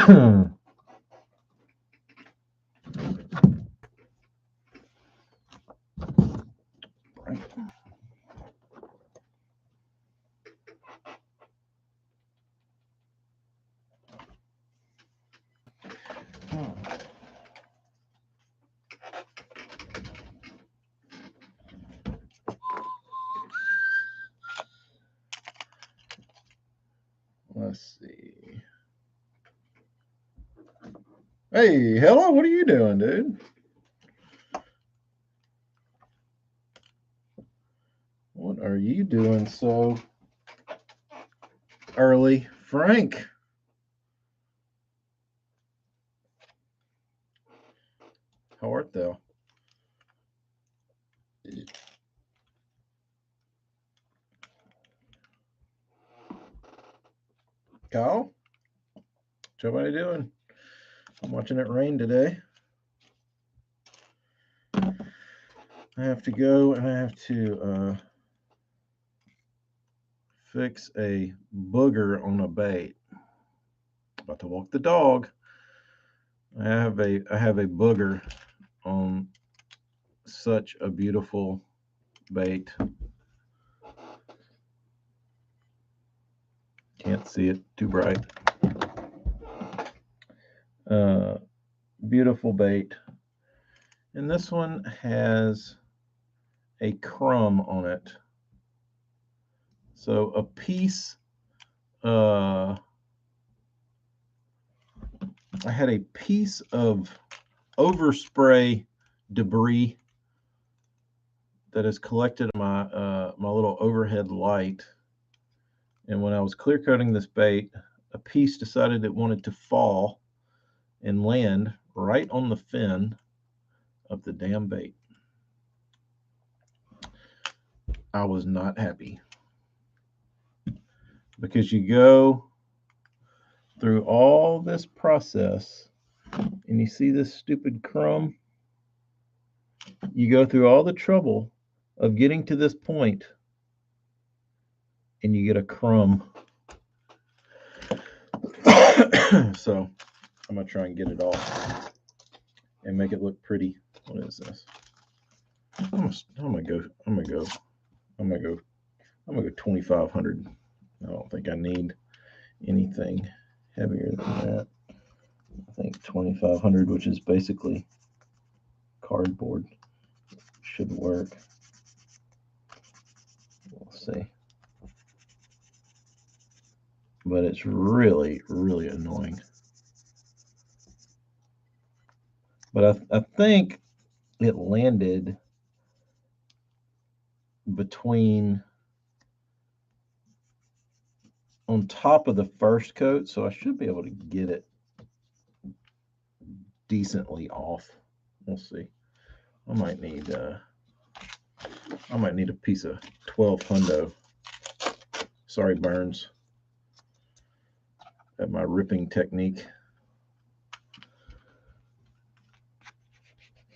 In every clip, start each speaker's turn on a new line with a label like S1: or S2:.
S1: Let's see. Hey, hello, what are you doing, dude? What are you doing so early, Frank? How art thou? Kyle? What's everybody doing? I'm watching it rain today. I have to go and I have to fix a booger on a bait. About to walk the dog. I have a booger on such a beautiful bait. Can't see it, too bright. Beautiful bait. And this one has a crumb on it. So a piece, I had a piece of overspray debris that is collected in my my little overhead light. And when I was clear coating this bait, a piece decided it wanted to fall and land right on the fin of the damn bait. I was not happy because you go through all this process and you see this stupid crumb. You go through all the trouble of getting to this point and you get a crumb. So I'm gonna try and get it off and make it look pretty. What is this? I'm gonna go 2,500. I don't think I need anything heavier than that. I think 2,500, which is basically cardboard, should work. We'll see. But it's really, really annoying. But I think it landed between on top of the first coat, so I should be able to get it decently off. We'll see. I might need a piece of 12 hundo. Sorry, Burns. At my ripping technique.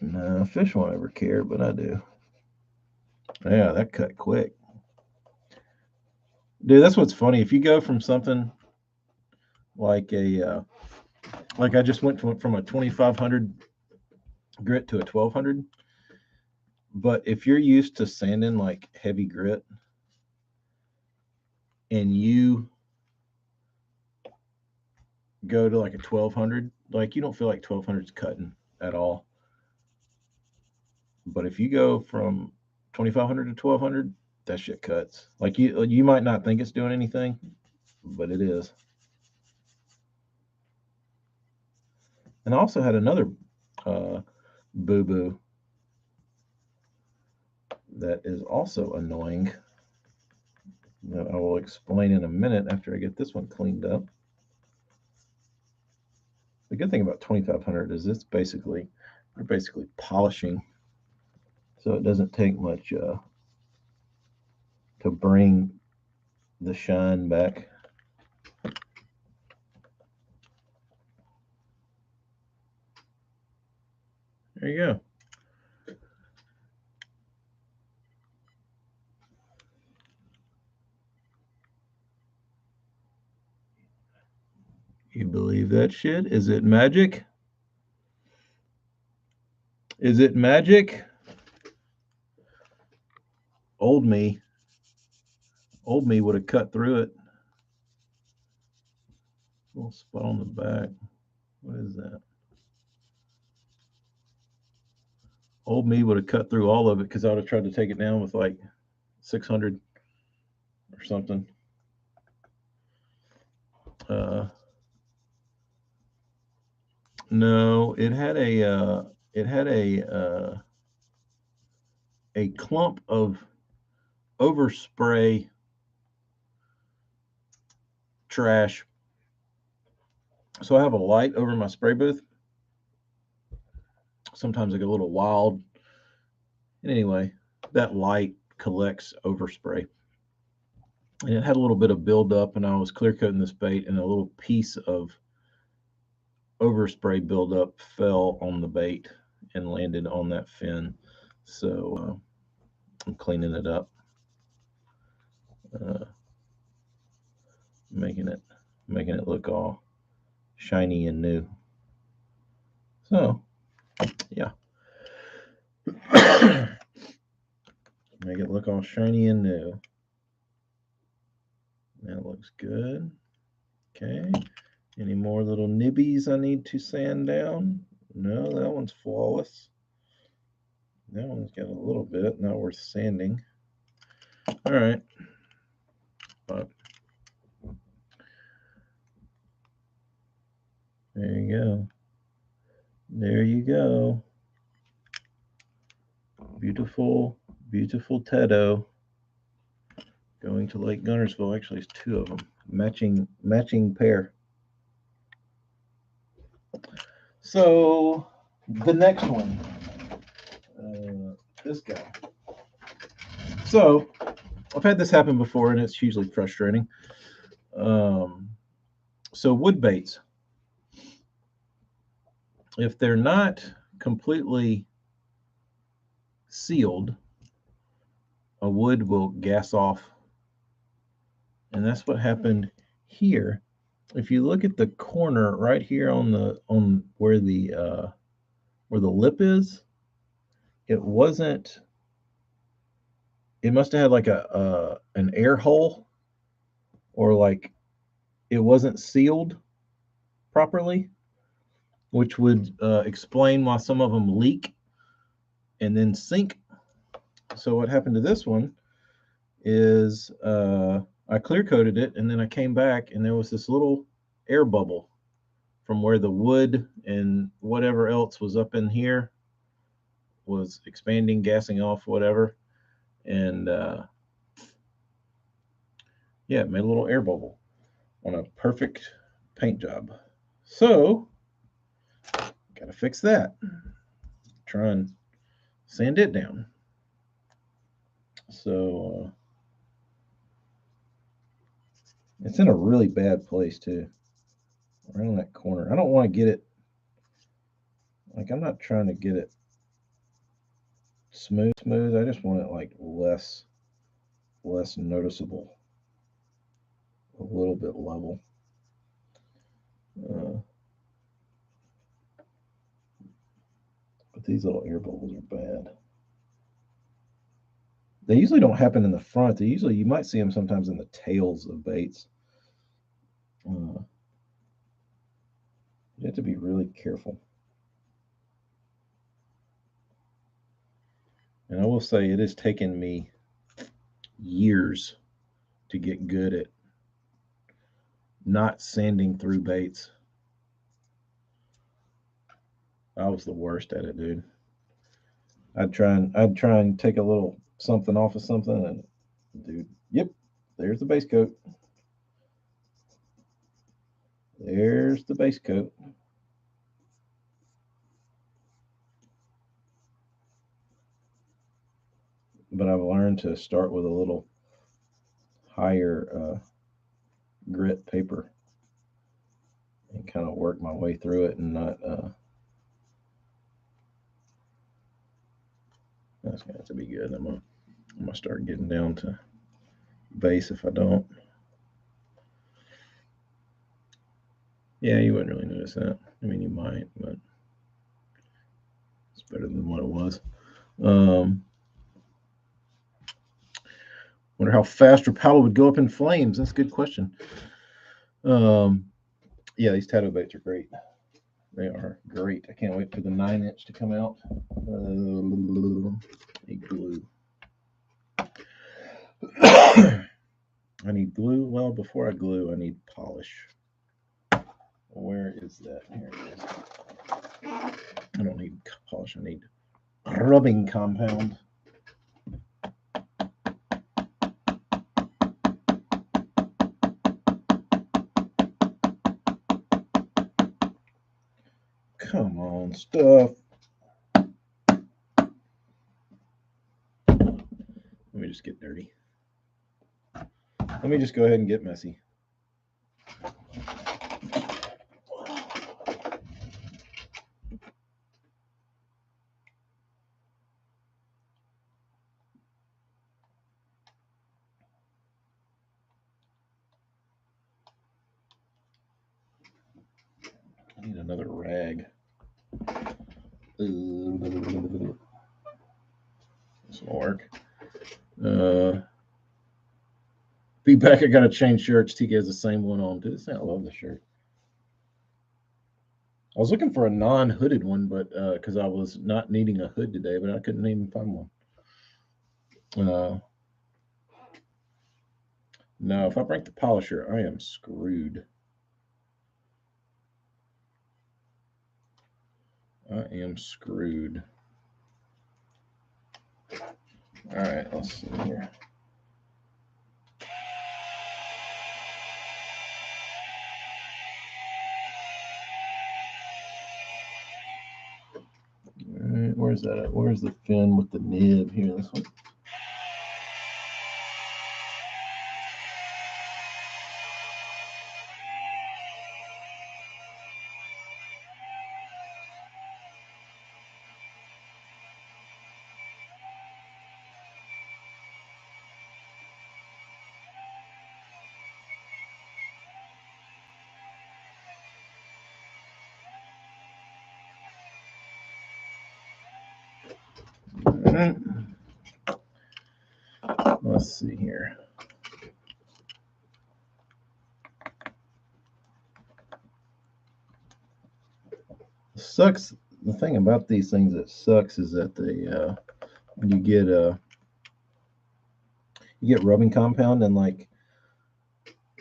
S1: No, fish won't ever care, but I do. Yeah, that cut quick. Dude, that's what's funny. If you go from something like a, like I just went from a 2,500 grit to a 1,200, but if you're used to sanding like heavy grit and you go to like a 1,200, like you don't feel like 1,200 is cutting at all. But if you go from 2,500 to 1,200, that shit cuts. Like you might not think it's doing anything, but it is. And I also had another boo-boo that is also annoying that I will explain in a minute after I get this one cleaned up. The good thing about 2,500 is you're basically polishing, so it doesn't take much to bring the shine back. There you go. You believe that shit? Is it magic? Is it magic? Old me would have cut through it. Little spot on the back. What is that? Old me would have cut through all of it because I would have tried to take it down with like 600 or something. No, it had a clump of overspray trash. So I have a light over my spray booth. Sometimes I get a little wild. And anyway, that light collects overspray. And it had a little bit of buildup, and I was clear coating this bait, and a little piece of overspray buildup fell on the bait and landed on that fin. So I'm cleaning it up, making it look all shiny and new. So yeah. Make it look all shiny and new. That looks good. Okay. Any more little nibbies I need to sand down? No, that one's flawless. That one's got a little bit, not worth sanding. All right. But there you go. There you go. Beautiful, beautiful Tedo. Going to Lake Gunnersville. Actually, it's two of them. Matching pair. So the next one, this guy. So I've had this happen before, and it's hugely frustrating. So wood baits, if they're not completely sealed, a wood will gas off, and that's what happened here. If you look at the corner right here on where the lip is, it wasn't. It must have had like an air hole, or like it wasn't sealed properly, which would explain why some of them leak and then sink. So what happened to this one is I clear coated it, and then I came back, and there was this little air bubble from where the wood and whatever else was up in here was expanding, gassing off, whatever. And yeah, it made a little air bubble on a perfect paint job. So gotta fix that. Try and sand it down. So it's in a really bad place too, right on that corner. I don't want to get it, like, I'm not trying to get it smooth. I just want it like less noticeable, a little bit level. But these little air bubbles are bad. They usually don't happen in the front. You might see them sometimes in the tails of baits. You have to be really careful. And I will say it has taken me years to get good at not sanding through baits. I was the worst at it, dude. I'd try and take a little something off of something, and dude, yep, there's the base coat. There's the base coat. But I've learned to start with a little higher grit paper and kind of work my way through it, and not. That's going to have to be good. I'm gonna start getting down to base if I don't. Yeah, you wouldn't really notice that. I mean, you might, but it's better than what it was. Wonder how fast your paddle would go up in flames. That's a good question. Yeah, these tattoo baits are great. They are great. I can't wait for the 9-inch to come out. Need glue. I need glue. Well, before I glue, I need polish. Where is that? Here it is. I don't need polish. I need rubbing compound. Come on, stuff. Let me just get dirty. Let me just go ahead and get messy. I need another rag. This will work. Be back. I gotta change shirts. TK has the same one on. Dude, I love the shirt. I was looking for a non-hooded one, but because I was not needing a hood today, but I couldn't even find one. No, if I break the polisher, I am screwed. I am screwed. All right, let's see here. All right, where's that at? Where's the fin with the nib here? This one. All right. Let's see here. Sucks. The thing about these things that sucks is that they when you get rubbing compound and like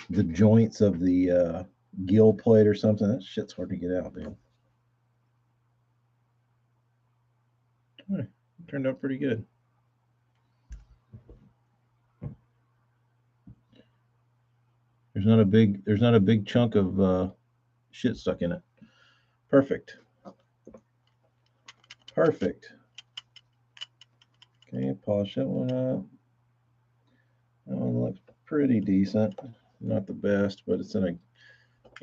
S1: the joints of the gill plate or something. That shit's hard to get out, man. Turned out pretty good. There's not a big chunk of shit stuck in it. Perfect. Perfect. Okay, polish that one up. That one looks pretty decent. Not the best, but it's in a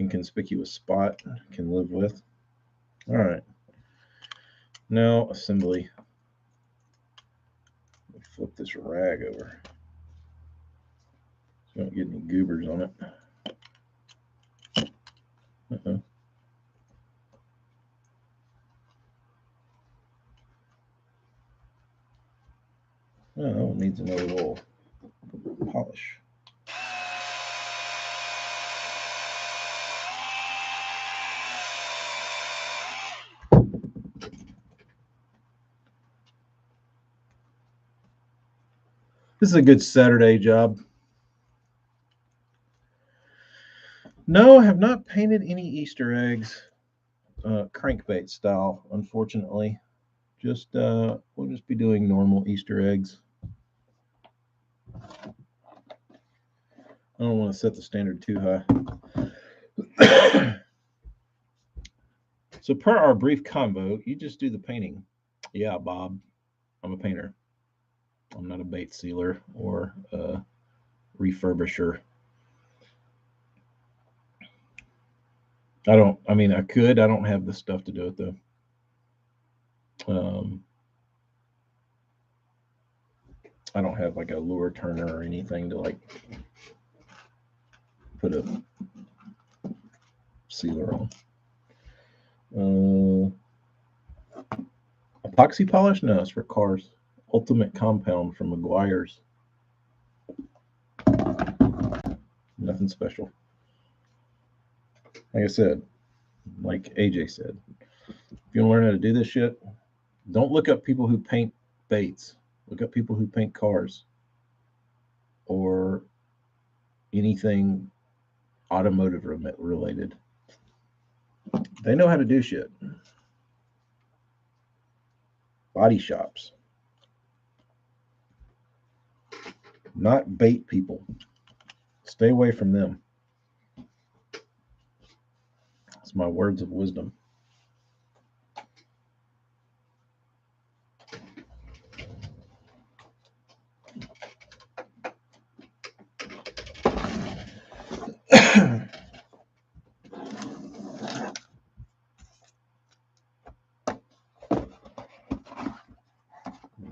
S1: inconspicuous spot. Can live with. All right. Now assembly. Flip this rag over so I don't get any goobers on it. Uh-oh. Oh, that one needs another little polish. This is a good Saturday job. No, I have not painted any Easter eggs, crankbait style, unfortunately. Just we'll just be doing normal Easter eggs. I don't want to set the standard too high. So per our brief convo, you just do the painting. Yeah, Bob, I'm a painter. I'm not a bait sealer or a refurbisher. I mean, I could. I don't have the stuff to do it though. I don't have like a lure turner or anything to like put a sealer on. Epoxy polish? No, it's for cars. Ultimate Compound from McGuire's. Nothing special. Like I said, like AJ said, if you want to learn how to do this shit, don't look up people who paint baits. Look up people who paint cars or anything automotive related. They know how to do shit. Body shops. Not bait people. Stay away from them. It's my words of wisdom.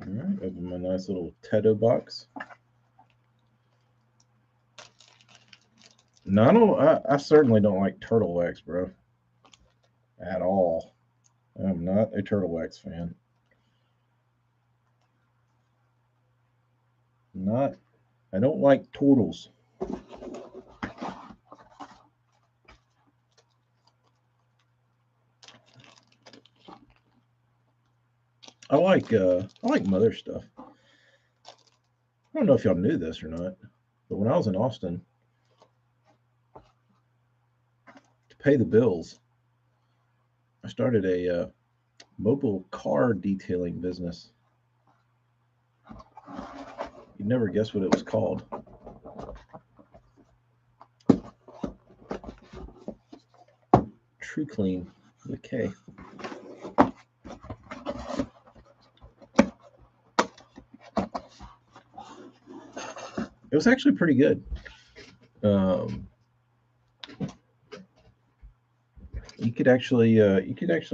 S1: Alright, open my nice little Tedo box. No, I certainly don't like turtle wax, bro. At all. I'm not a turtle wax fan. I don't like turtles. I like mother stuff. I don't know if y'all knew this or not, but when I was in Austin, to pay the bills, I started a mobile car detailing business. You'd never guess what it was called. True Clean with a K. It was actually pretty good. You could actually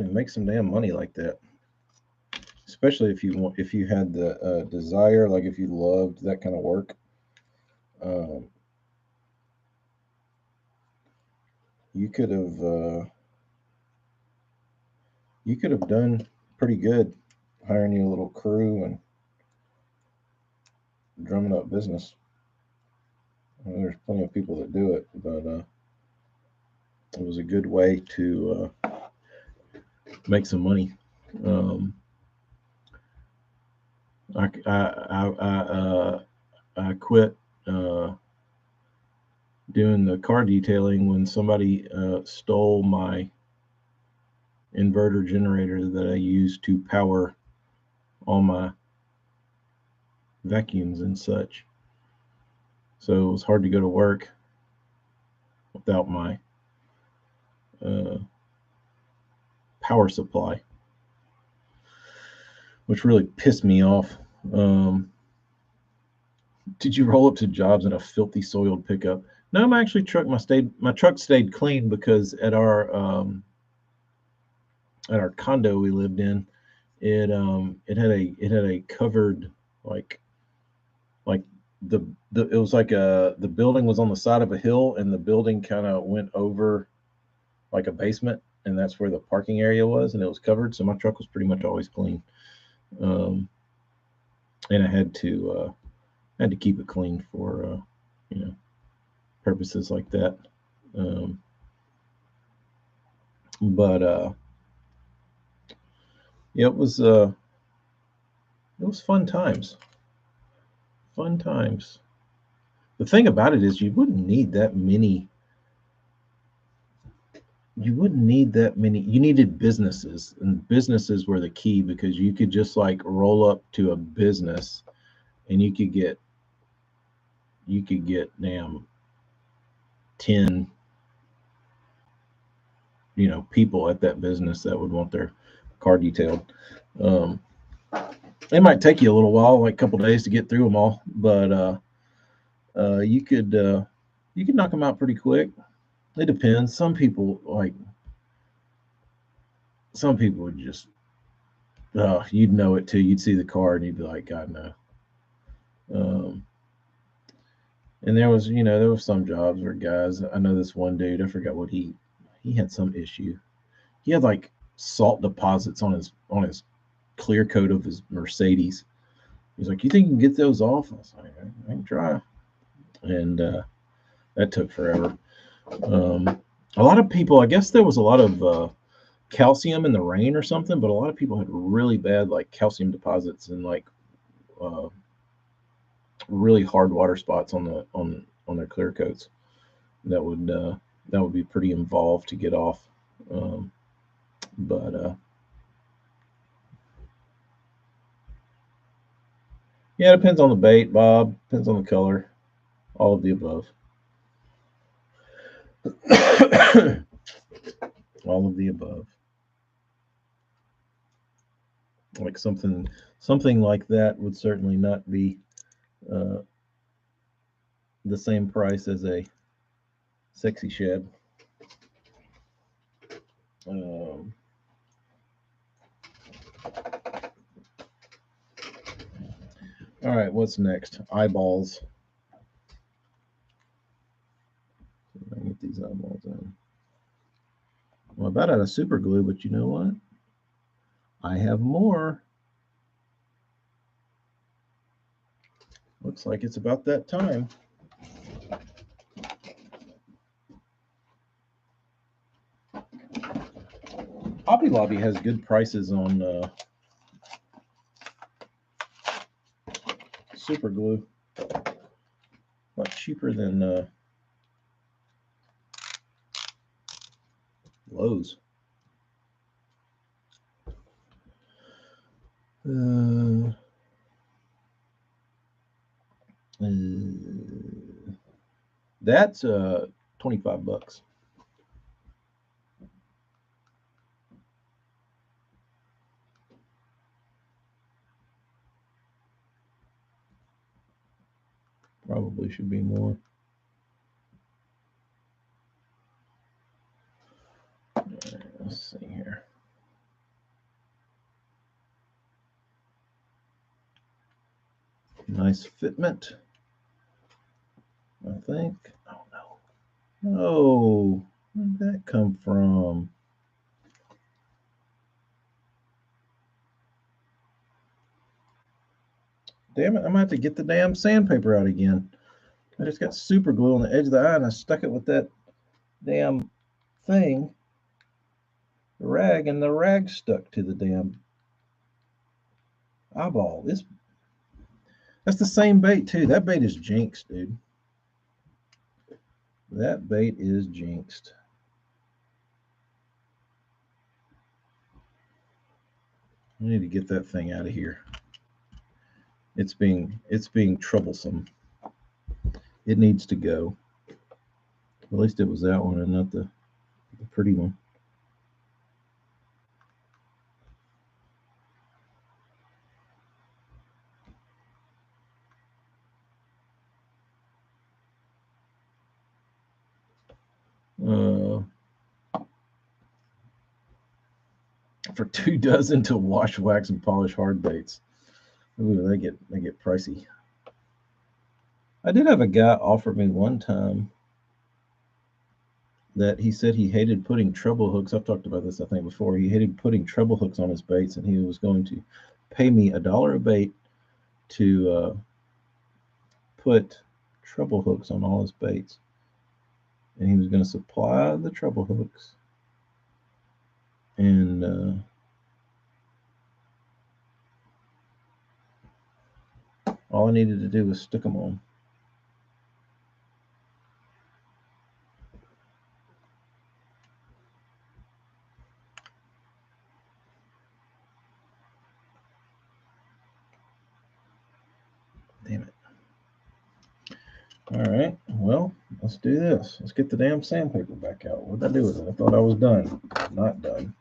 S1: make some damn money like that, especially if you had the desire, like if you loved that kind of work. You could have done pretty good hiring you a little crew and drumming up business. There's plenty of people that do it, but it was a good way to make some money. I quit doing the car detailing when somebody stole my inverter generator that I use to power all my vacuums and such. So it was hard to go to work without my power supply, which really pissed me off. Did you roll up to jobs in a filthy, soiled pickup? No, my truck stayed clean because at our condo we lived in, it had a covered like it was like the building was on the side of a hill and the building kind of went over like a basement, and that's where the parking area was, and it was covered, so my truck was pretty much always clean. And I had to keep it clean for purposes like that. But yeah, it was fun times. Fun times. The thing about it is you wouldn't need that many. You needed businesses, and businesses were the key, because you could just like roll up to a business and you could get damn 10 people at that business that would want their car detailed. It might take you a little while, like a couple days to get through them all, but you could knock them out pretty quick. It depends. Some people would just, you'd know it too. You'd see the car and you'd be like, God, no. And there was some jobs where guys, I know this one dude, I forgot what he he had some issue. He had like salt deposits on his clear coat of his Mercedes. He's like, "You think you can get those off?" I was like, "I can try," and that took forever. A lot of people, I guess there was a lot of calcium in the rain or something, but a lot of people had really bad like calcium deposits and like uh, really hard water spots on their clear coats. That would be pretty involved to get off. But yeah, it depends on the bait, Bob. Depends on the color. All of the above. All of the above. Like something like that would certainly not be uh, the same price as a sexy shed. Um, all right, what's next? Eyeballs. I can get these eyeballs in. I'm about out of super glue, but you know what? I have more. Looks like it's about that time. Hobby Lobby has good prices on super glue. A lot cheaper than Lowe's. That's $25. Probably should be more. Right, let's see here. Nice fitment, I think. Oh no. No. Where did that come from? Damn it, I'm gonna have to get the damn sandpaper out again. I just got super glue on the edge of the eye and I stuck it with that damn thing, the rag, and the rag stuck to the damn eyeball. That's the same bait too. That bait is jinxed, dude. That bait is jinxed. I need to get that thing out of here. It's being troublesome. It needs to go. At least it was that one and not the pretty one. For 2 dozen to wash, wax, and polish hard baits. Ooh, they get pricey. I did have a guy offer me one time that he said he hated putting treble hooks. I've talked about this, I think, before. He hated putting treble hooks on his baits, and he was going to pay me $1 a bait to put treble hooks on all his baits. And he was going to supply the treble hooks. And all I needed to do was stick them on. Damn it. All right, well, let's do this. Let's get the damn sandpaper back out. What did I do with it? I thought I was done. Not done.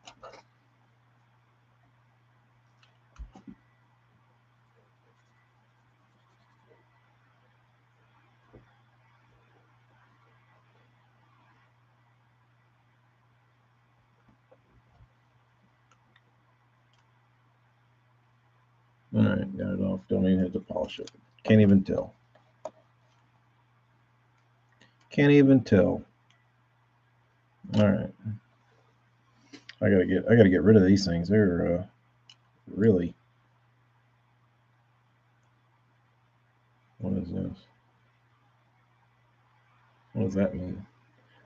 S1: All right, got it off. Don't even have to polish it. Can't even tell. Can't even tell. All right. I gotta get rid of these things. They're really. What is this? What does that mean?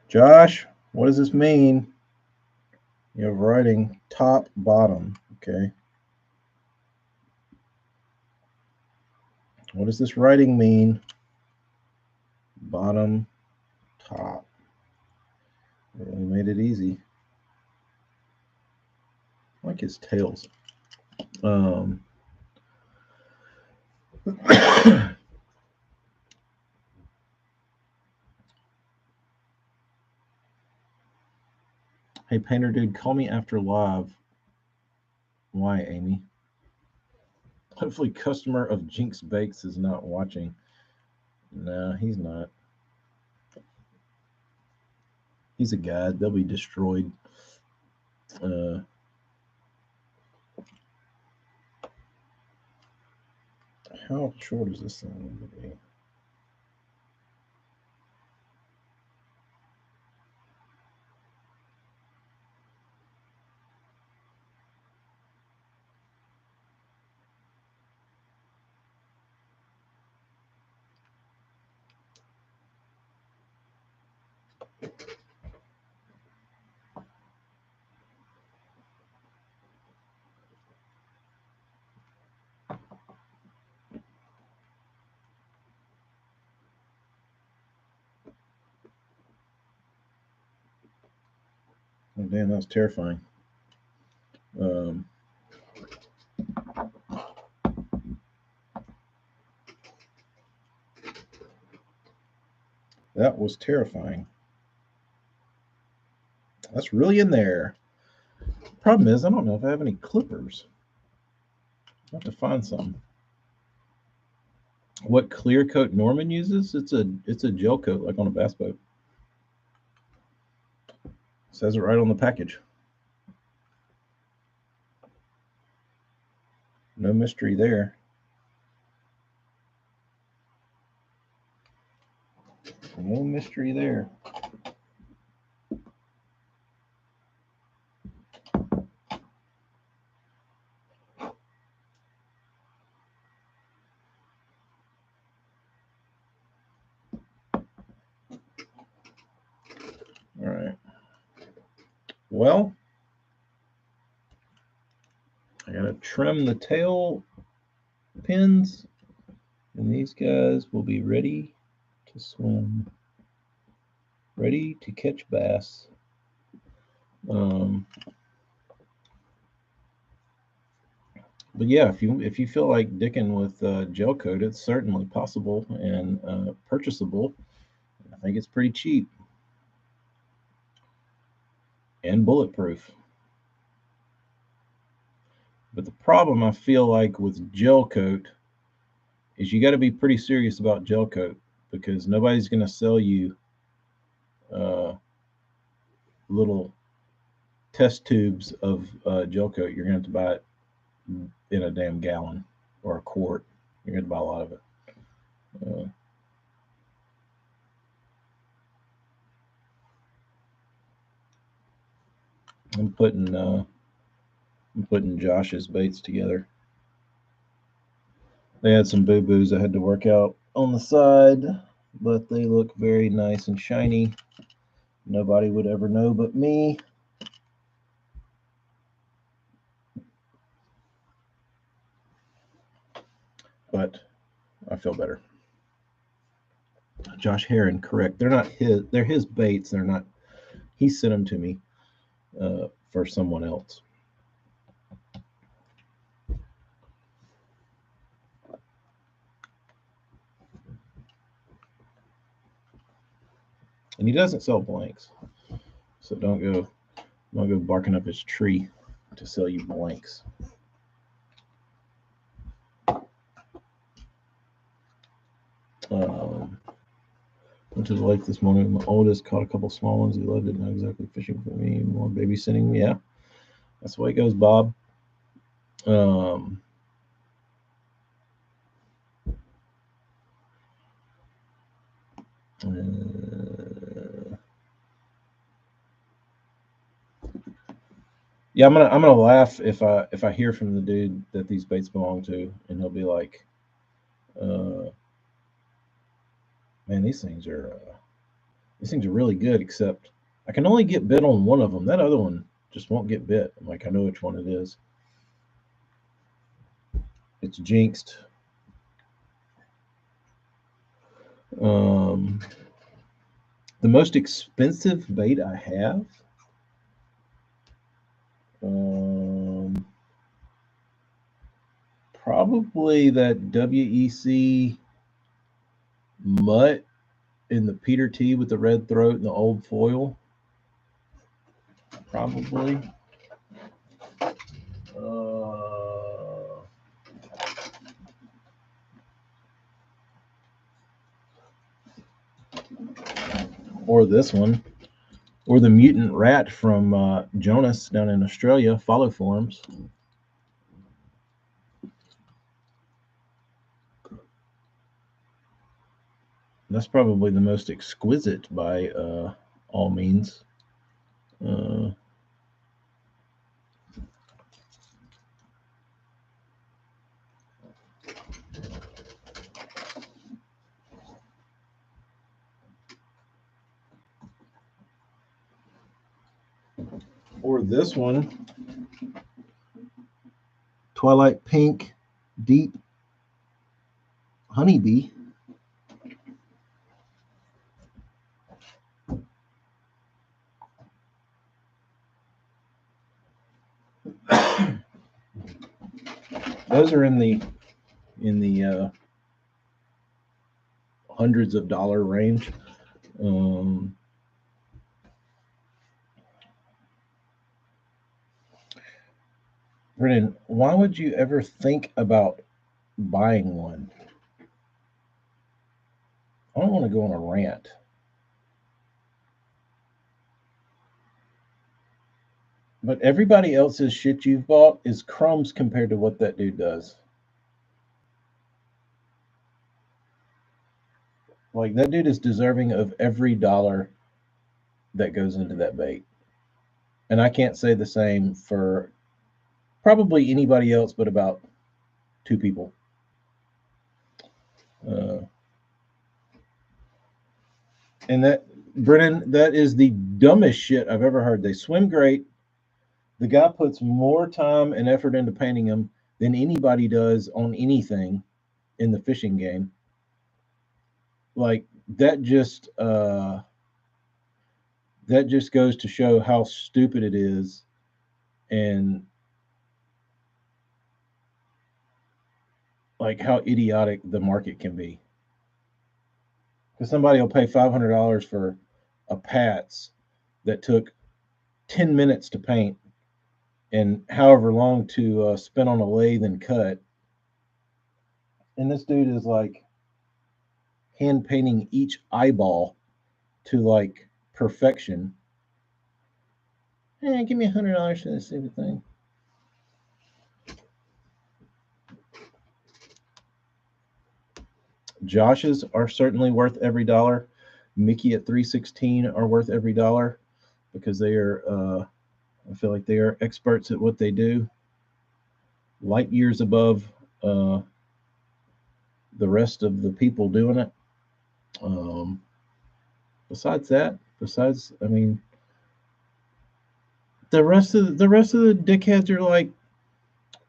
S1: Josh, what does this mean? You have writing top, bottom. Okay. What does this writing mean? Bottom, top. Really made it easy. I like his tails. Hey, Painter Dude, call me after live. Why, Amy? Hopefully, customer of Jinx Bakes is not watching. No, he's not. He's a guide. They'll be destroyed. How short is this thing going to be? Oh, damn, that was terrifying. That was terrifying. That's really in there. Problem is, I don't know if I have any clippers. I have to find some. What clear coat Norman uses? It's a gel coat, like on a bass boat. Says it right on the package. No mystery there. No mystery there. All right. Well, I gotta trim the tail pins, and these guys will be ready to swim, ready to catch bass. But yeah, if you feel like dicking with gel coat, it's certainly possible and purchasable. I think it's pretty cheap and bulletproof. But the problem I feel like with gel coat is you got to be pretty serious about gel coat because nobody's going to sell you little test tubes of gel coat. You're going to have to buy it in a damn gallon or a quart. You're going to buy a lot of it. I'm putting Josh's baits together. They had some boo-boos I had to work out on the side, but they look very nice and shiny. Nobody would ever know but me. But I feel better. Josh Heron, correct. They're not his. They're his baits. They're not. He sent them to me for someone else. And he doesn't sell blanks, so don't go barking up his tree to sell you blanks. Went to the lake this morning. My oldest caught a couple small ones. He loved it. Not exactly fishing for me. More babysitting. Yeah, that's the way it goes, Bob. Yeah, I'm gonna laugh if I hear from the dude that these baits belong to, and he'll be like, uh, "Man, these things are really good, except I can only get bit on one of them. That other one just won't get bit." I'm like, "I know which one it is. It's jinxed." Um, the most expensive bait I have, um, probably that WEC mutt in the Peter T with the red throat and the old foil. Probably. Uh, or this one, or the mutant rat from Jonas down in Australia. Follow forums. That's probably the most exquisite by all means. Uh, or this one, Twilight Pink Deep Honeybee. Those are in the hundreds of dollar range. Um, Brennan, why would you ever think about buying one? I don't want to go on a rant. But everybody else's shit you've bought is crumbs compared to what that dude does. Like that dude is deserving of every dollar that goes into that bait. And I can't say the same for probably anybody else but about two people. Uh, and that, Brennan, that is the dumbest shit I've ever heard. They swim great. The guy puts more time and effort into painting them than anybody does on anything in the fishing game. Like that just goes to show how stupid it is and like how idiotic the market can be. Because somebody will pay $500 for a Pats that took 10 minutes to paint and however long to spin on a lathe and cut. And this dude is like hand painting each eyeball to like perfection. Give me $100 for this stupid thing. Josh's are certainly worth every dollar. Mickey at 316 are worth every dollar because they are. I feel like they are experts at what they do, light years above uh, the rest of the people doing it. Um, besides, I mean, the rest of the dickheads are like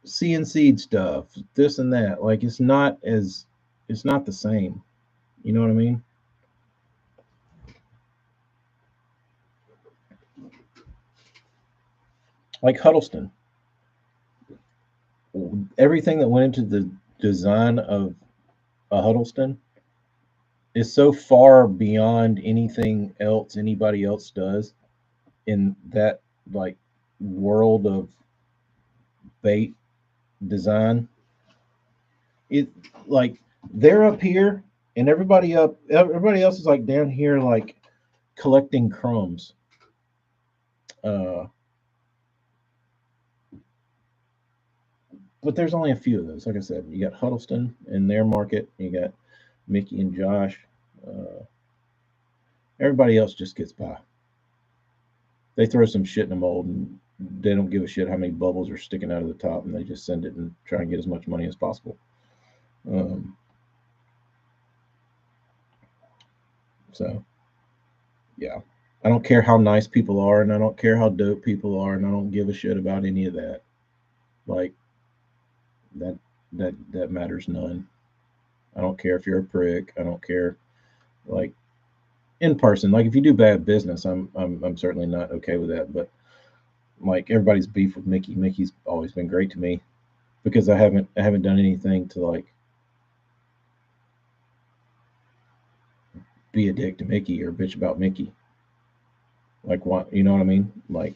S1: CNC stuff, this and that. Like it's not the same. You know what I mean? Like Huddleston, everything that went into the design of a Huddleston is so far beyond anything else anybody else does in that like world of bait design. It like they're up here and everybody else is like down here like collecting crumbs. Uh, but there's only a few of those. Like I said, you got Huddleston in their market. You got Mickey and Josh. Uh, Everybody else just gets by. They throw some shit in a mold and they don't give a shit how many bubbles are sticking out of the top, and they just send it and try and get as much money as possible. So yeah, I don't care how nice people are, and I don't care how dope people are, and I don't give a shit about any of that. Like that that matters none. I don't care if you're a prick. I don't care, like, in person. Like, if you do bad business, I'm certainly not okay with that. But like, everybody's beef with Mickey. Mickey's always been great to me because I haven't done anything to like be a dick to Mickey or bitch about Mickey. Like, what, you know what I mean? Like,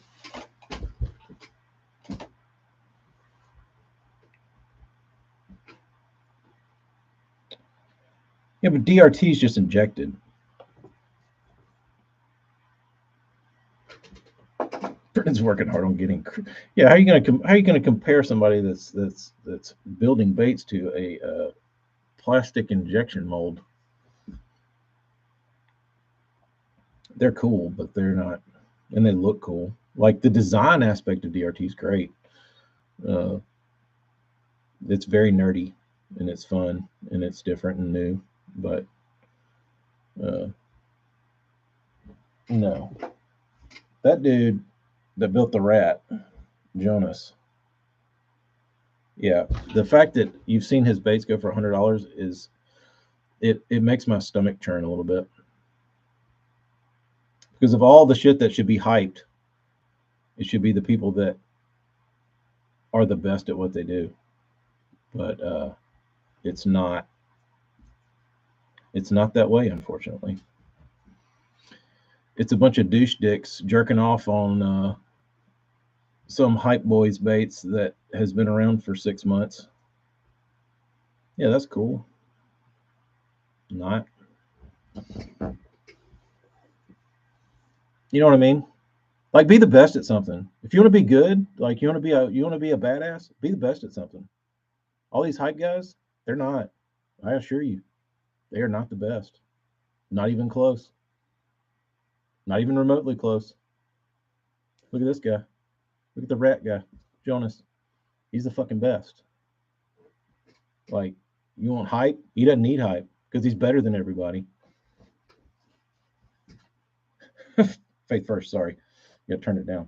S1: yeah, but DRT is just injected. Britain's working hard on getting. Yeah, how are you gonna compare somebody that's building baits to a plastic injection mold? They're cool, but they're not, and they look cool. Like, the design aspect of DRT is great. Uh, it's very nerdy, and it's fun, and it's different and new. But uh, no, that dude that built the rat, Jonas. Yeah, the fact that you've seen his baits go for $100 is it makes my stomach churn a little bit because of all the shit that should be hyped. It should be the people that are the best at what they do, but it's not. It's not that way, unfortunately. It's a bunch of douche dicks jerking off on some hype boys baits that has been around for 6 months. Yeah, that's cool. Not, you know what I mean? Like, be the best at something. If you want to be good, like, you want to be a badass, be the best at something. All these hype guys, they're not. I assure you, they are not the best. Not even close. Not even remotely close. Look at this guy. Look at the rat guy, Jonas. He's the fucking best. Like, you want hype? He doesn't need hype because he's better than everybody. Faith first. Sorry, you got to turn it down.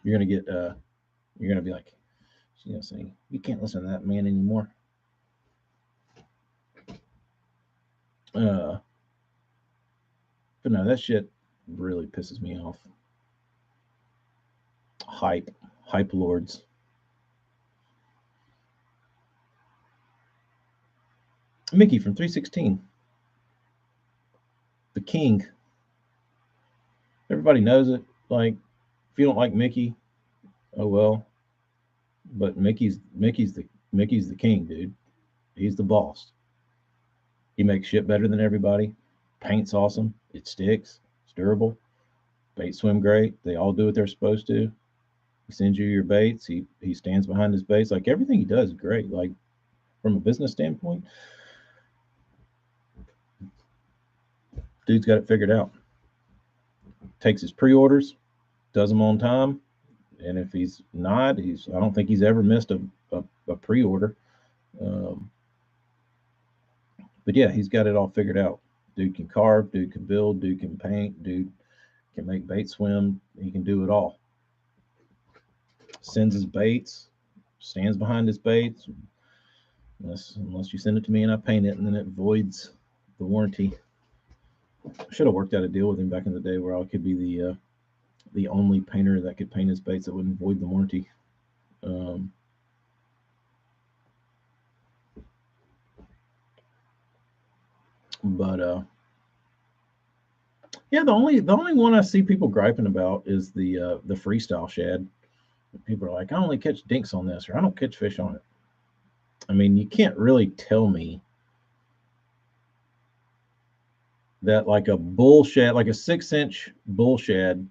S1: You're gonna get. You're gonna be like, you know, saying you can't listen to that man anymore. Uh, but no, that shit really pisses me off. Hype, hype lords. Mickey from 316, the king. Everybody knows it. Like, if you don't like Mickey, oh well. But Mickey's the king, dude. He's the boss. He makes shit better than everybody. Paint's awesome. It sticks. It's durable. Baits swim great. They all do what they're supposed to. He sends you your baits. He stands behind his baits. Like, everything he does is great. Like, from a business standpoint, dude's got it figured out. Takes his pre-orders, does them on time, and if he's not, I don't think he's ever missed a pre-order. Um, but yeah, he's got it all figured out. Dude can carve, dude can build, dude can paint, dude can make bait swim. He can do it all. Sends his baits, stands behind his baits, unless you send it to me and I paint it, and then it voids the warranty. I should have worked out a deal with him back in the day where I could be the only painter that could paint his baits that wouldn't void the warranty. Um, but yeah, the only one I see people griping about is the freestyle shad. People are like, I only catch dinks on this, or I don't catch fish on it. I mean, you can't really tell me that like a bull shad, like a 6-inch bull shad,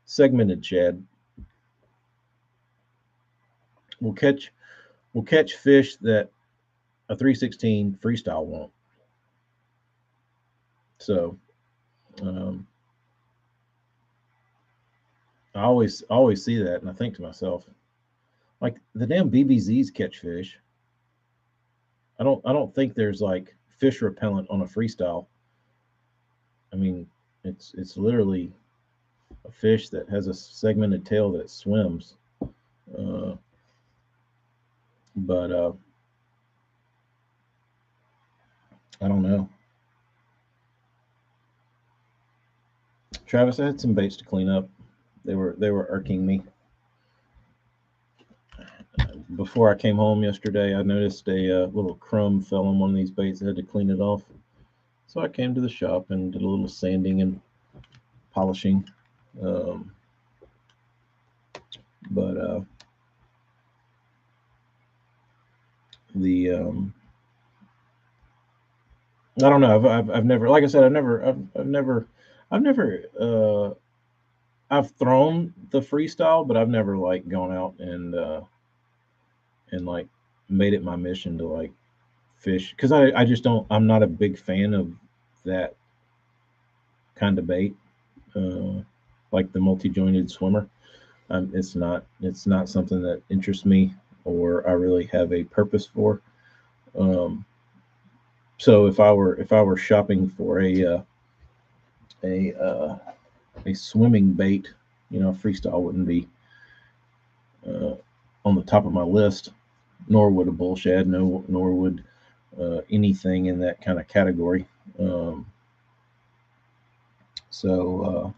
S1: segmented shad, will catch fish that a 316 freestyle won't. So, um, I always see that, and I think to myself, like the damn BBZs catch fish. I don't think there's like fish repellent on a freestyle. I mean, it's literally a fish that has a segmented tail that swims. Uh, but I don't know. Travis, I had some baits to clean up. They were irking me. Before I came home yesterday, I noticed a little crumb fell on one of these baits. I had to clean it off. So I came to the shop and did a little sanding and polishing. Um, but the I don't know. I've never, like I said, I've never I've thrown the freestyle, but I've never like gone out and like made it my mission to like fish because I just don't. I'm not a big fan of that kind of bait, uh, like the multi-jointed swimmer. It's not something that interests me or I really have a purpose for. Um, so if I were shopping for a a swimming bait, freestyle wouldn't be uh, on the top of my list. Nor would a bull shad, no, nor would anything in that kind of category. Um, so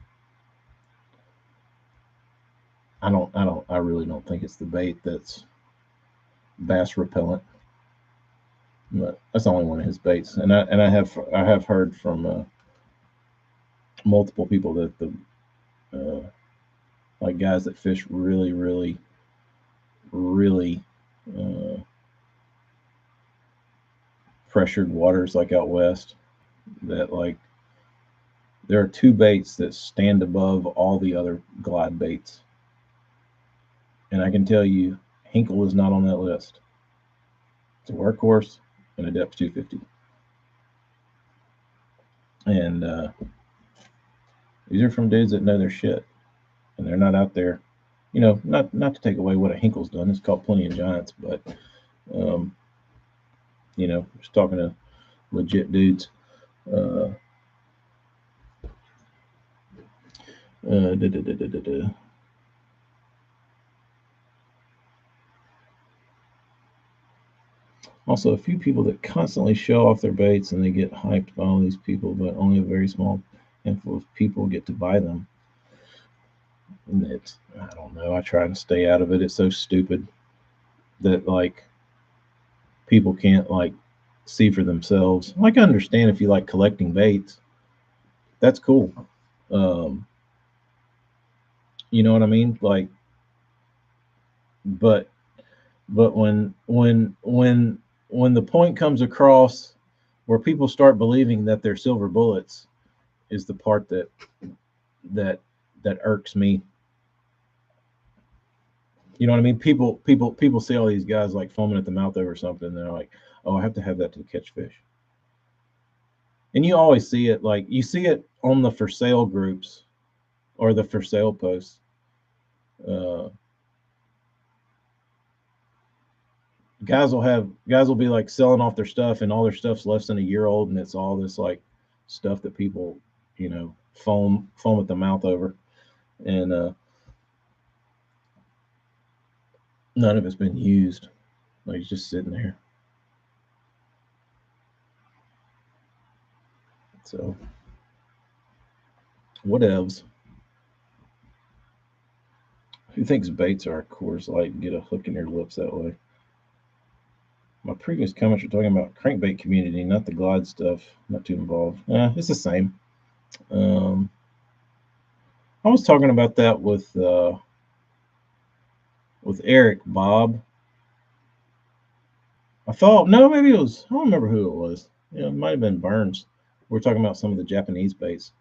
S1: I really don't think it's the bait that's bass repellent. But that's only one of his baits, and I have heard from multiple people that the uh, like guys that fish really really uh, pressured waters like out west that like there are two baits that stand above all the other glide baits, and I can tell you Hinkle is not on that list. It's a workhorse and a depth 250, and these are from dudes that know their shit, and they're not out there. Not to take away what a Hinkle's done. It's caught plenty of giants, but um, just talking to legit dudes. Uh, da, da, da, da, da, da. Also, a few people that constantly show off their baits and they get hyped by all these people, but only a very small handful of people get to buy them. And I don't know. I try and stay out of it. It's so stupid that like people can't like see for themselves. Like I understand if you like collecting baits, that's cool. Um, you know what I mean? Like, but when the point comes across where people start believing that they're silver bullets is the part that that irks me. You know what I mean? People see all these guys like foaming at the mouth over something, and they're like, "Oh, I have to have that to catch fish." And you always see it, like you see it on the for sale groups or the for sale posts. Uh, guys will be like selling off their stuff, and all their stuff's less than a year old, and it's all this like stuff that people, foam at the mouth over, and none of it's been used. Like it's just sitting there. So whatevs. Who thinks baits are a Coors Light and get a hook in your lips that way? My previous comments were talking about crankbait community, not the glide stuff. Not too involved. It's the same. Um, I was talking about that with Eric Bob. I thought no, maybe it was. I don't remember who it was. It might have been Burns. We're talking about some of the Japanese baits.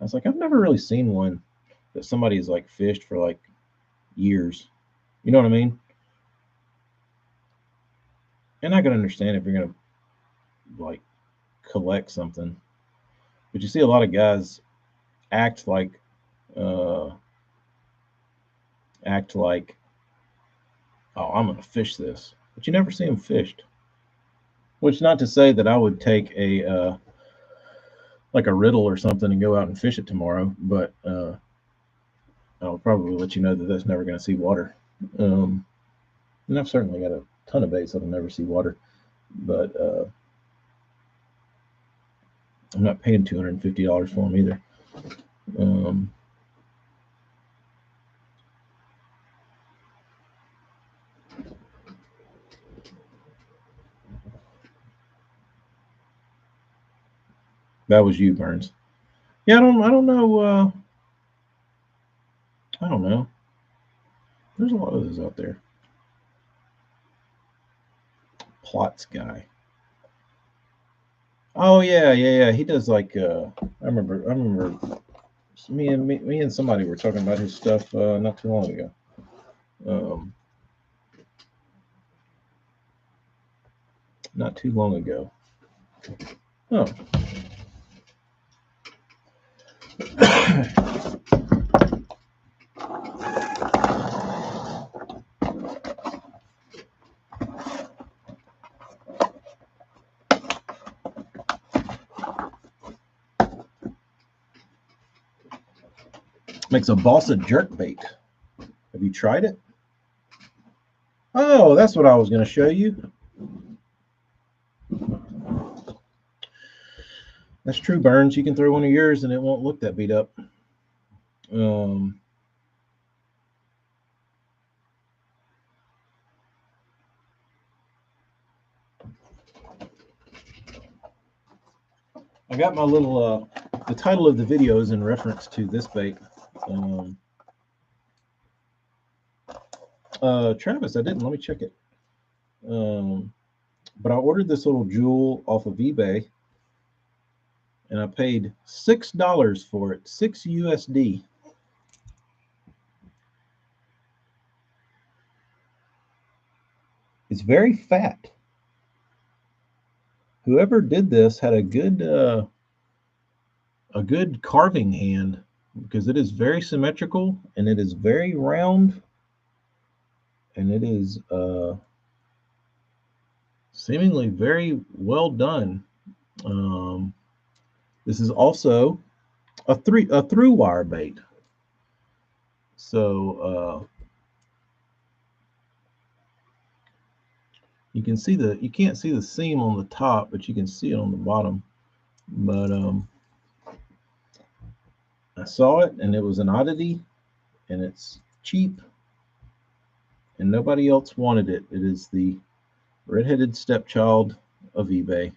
S1: I was like, I've never really seen one that somebody's like fished for like years. You know what I mean? And I can understand if you're gonna like collect something, but you see a lot of guys act like uh, act like, oh, I'm going to fish this, but you never see them fished. Which, not to say that I would take a like a riddle or something and go out and fish it tomorrow, but I'll probably let you know that that's never going to see water. And I've certainly got a ton of baits that'll never see water, but I'm not paying $250 for them either. That was you, Burns. Yeah, I don't know. I don't know. There's a lot of those out there. Plots guy. Oh yeah. He does like I remember me and somebody were talking about his stuff not too long ago. Not too long ago. Oh. Makes a balsa jerk bait. Have you tried it? Oh, that's what I was going to show you. That's true, Burns. You can throw one of yours and it won't look that beat up. I got my little, the title of the video is in reference to this bait. Travis, I didn't. Let me check it. But I ordered this little jewel off of eBay, and I paid $6 for it, 6 USD. It's very fat. Whoever did this had a good carving hand, because it is very symmetrical and it is very round, and it is seemingly very well done. This is also a through wire bait. So you can't see the seam on the top, but you can see it on the bottom. But I saw it and it was an oddity, and it's cheap, and nobody else wanted it. It is the redheaded stepchild of eBay.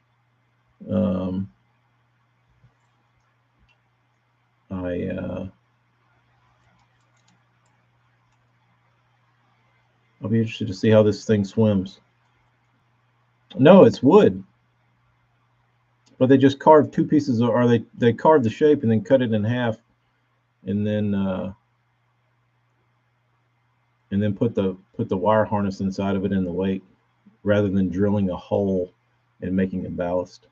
S1: I'll be interested to see how this thing swims. No, it's wood, but they just carved two pieces, or they carved the shape and then cut it in half, and then put the wire harness inside of it in the weight, rather than drilling a hole and making a ballast.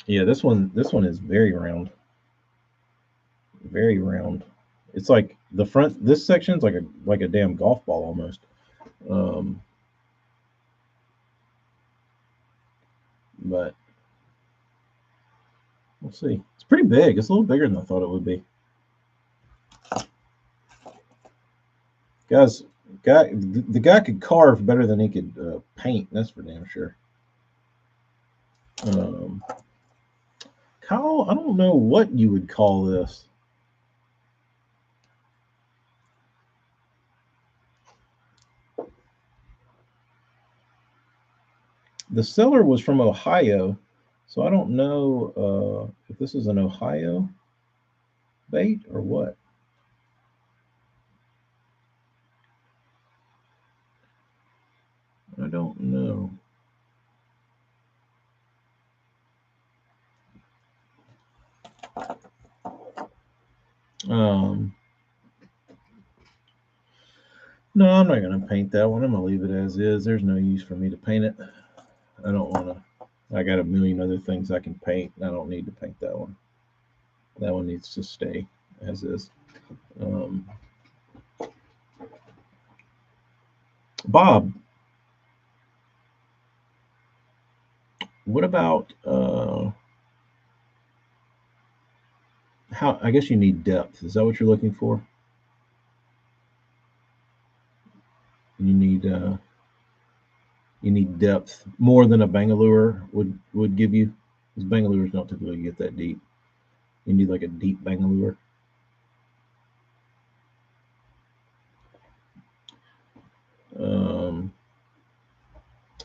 S1: Yeah, this one is very round. Very round. It's like the front. This section's like a damn golf ball almost. But we'll see. It's pretty big. It's a little bigger than I thought it would be. The guy could carve better than he could paint. That's for damn sure. Kyle, I don't know what you would call this. The seller was from Ohio, so I don't know if this is an Ohio bait or what. I don't know. No, I'm not going to paint that one. I'm going to leave it as is. There's no use for me to paint it. I don't want to. I got a million other things I can paint. I don't need to paint that one. That one needs to stay. as is. Bob, what about how? I guess you need depth. Is that what you're looking for? You need depth more than a Bangalore would give you. Because Bangalores don't typically get that deep. You need like a deep Bangalore. Um,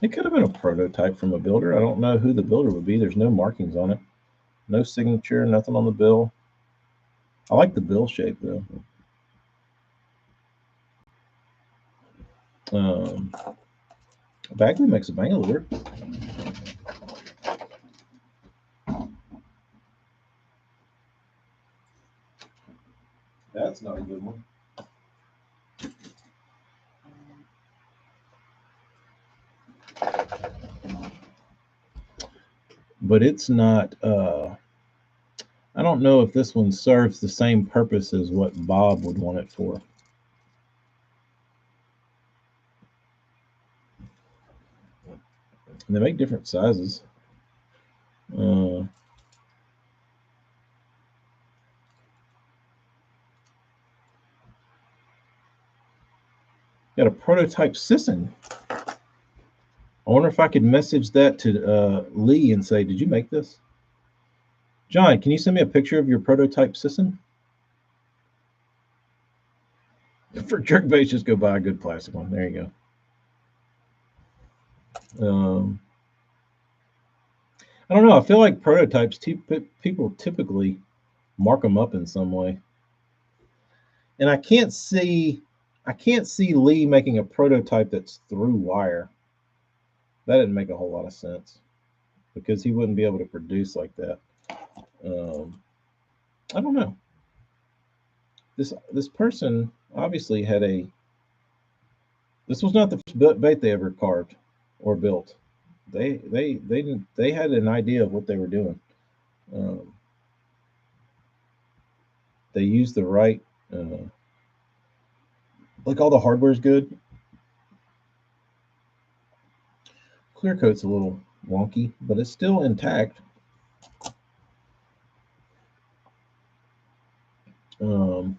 S1: it could have been a prototype from a builder. I don't know who the builder would be. There's no markings on it, no signature, nothing on the bill. I like the bill shape though. Um, Bagley makes a Bangalore. That's not a good one. But it's not. I don't know if this one serves the same purpose as what Bob would want it for. And they make different sizes. Uh, Got a prototype Sisson. I wonder if I could message that to Lee and say, "Did you make this?" John, can you send me a picture of your prototype Sisson? For jerkbaits, just go buy a good plastic one. There you go. I don't know. I feel like prototypes, people typically mark them up in some way, and I can't see Lee making a prototype that's through wire. That didn't make a whole lot of sense because he wouldn't be able to produce like that. I don't know. This person obviously had a. This was not the first bait they ever carved or built. They had an idea of what they were doing. Um, they used the right. Like all the hardware's good. Clear coat's a little wonky, but it's still intact. Um,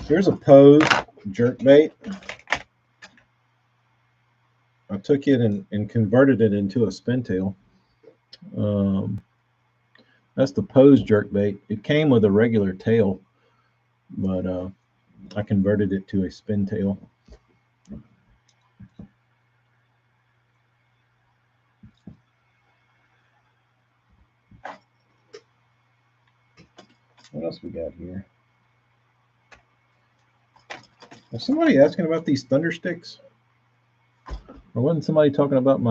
S1: Here's a pose jerkbait. I took it and converted it into a spintail. That's the pose jerkbait. It came with a regular tail, but I converted it to a spintail. What else we got here? Was somebody asking about these thunder sticks? Or wasn't somebody talking about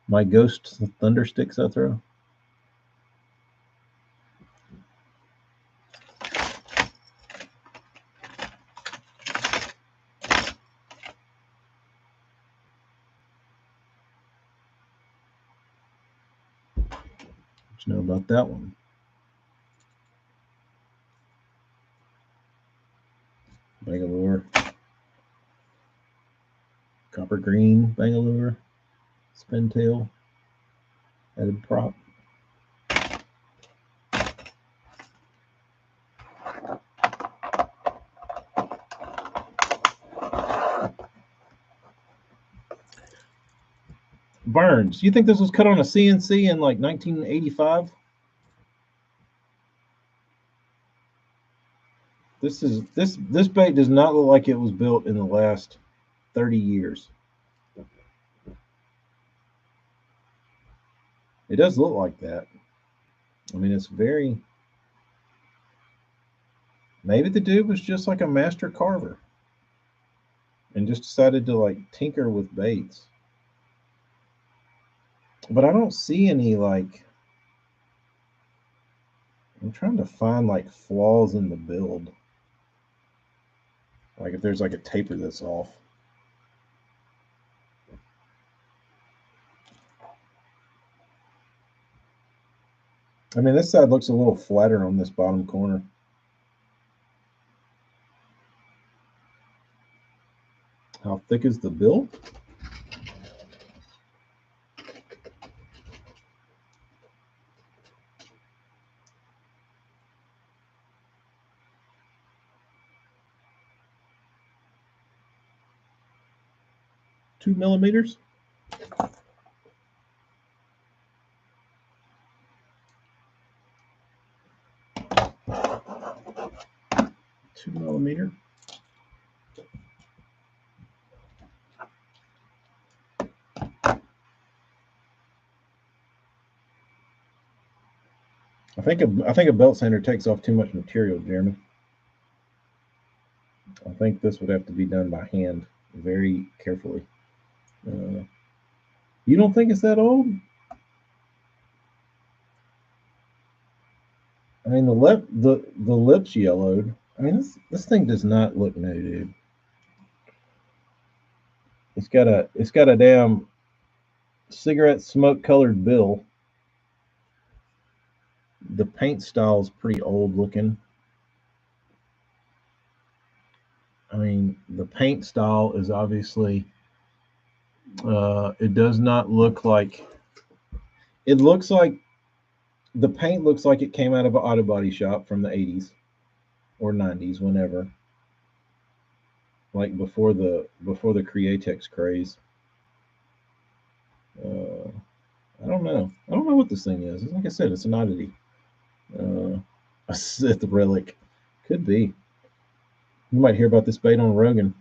S1: my ghost thunder sticks I throw? What you know about that one? Bangalore. Copper green Bangalore. Spintail. Headed prop. Burns, you think this was cut on a CNC in like 1985? This bait does not look like it was built in the last 30 years. It does look like that. I mean, it's very. Maybe the dude was just like a master carver and just decided to like tinker with baits. But I don't see any like. I'm trying to find like flaws in the build. Like if there's like a taper that's off. I mean, this side looks a little flatter on this bottom corner. How thick is the bill? Two millimeters. 2 millimeter. I think a belt sander takes off too much material, Jeremy. I think this would have to be done by hand, very carefully. You don't think it's that old? I mean, the lips yellowed. I mean, this thing does not look new, dude. It's got a damn cigarette smoke colored bill. The paint style is pretty old looking. I mean, the paint style is obviously. It does not look like. It looks like the paint looks like it came out of an auto body shop from the 80s or 90s, whenever. Like before the CRYPT craze. I don't know. I don't know what this thing is. Like I said, it's an oddity. A Sith relic. Could be. You might hear about this bait on Rogan.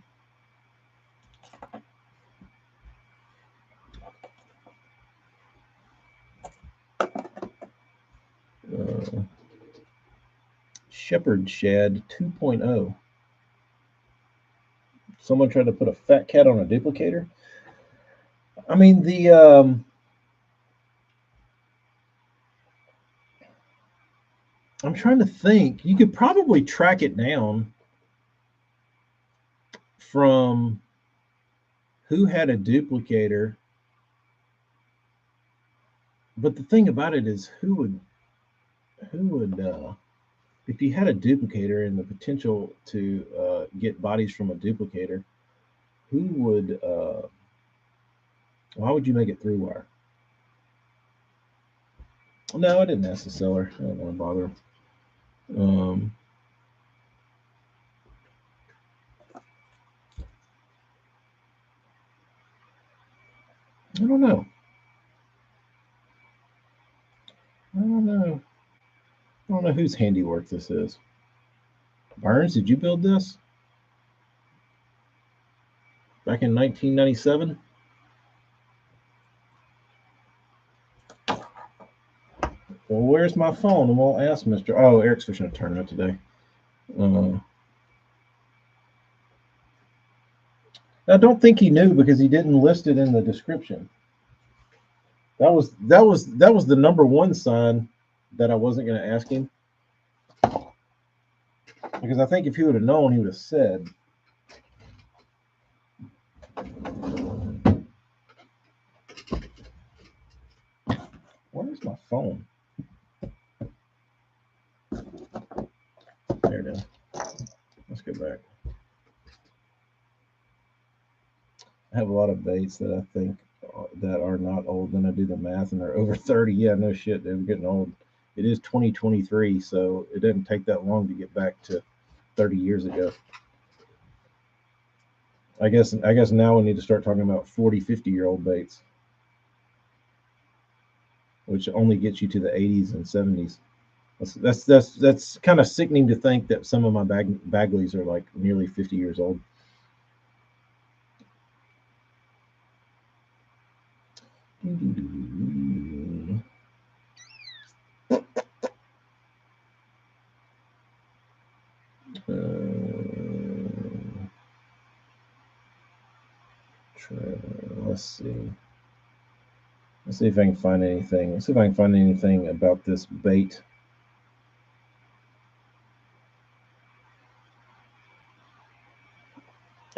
S1: Shepherd Shad 2.0. Someone tried to put a fat cat on a duplicator. I mean, I'm trying to think. You could probably track it down from who had a duplicator. But the thing about it is, who would if you had a duplicator and the potential to get bodies from a duplicator, who would? Why would you make it through wire? No, I didn't ask the seller. I don't want to bother him. I don't know. I don't know whose handiwork this is. Burns, did you build this back in 1997? Well, where's my phone? And we'll ask Mr. Oh, Eric's fishing a tournament today. I don't think he knew because he didn't list it in the description. That was the number one sign that I wasn't going to ask him, because I think if he would have known, he would have said. Where's my phone? There it is. Let's go back. I have a lot of baits that I think that are not old. Then I do the math and they're over 30. Yeah, no shit, they're getting old. It is 2023, so it doesn't take that long to get back to 30 years ago. I guess now we need to start talking about 40, 50-year-old baits, which only gets you to the 80s and 70s. That's kind of sickening to think that some of my Bagleys are like nearly 50 years old. Let's see. Let's see if I can find anything. Let's see if I can find anything about this bait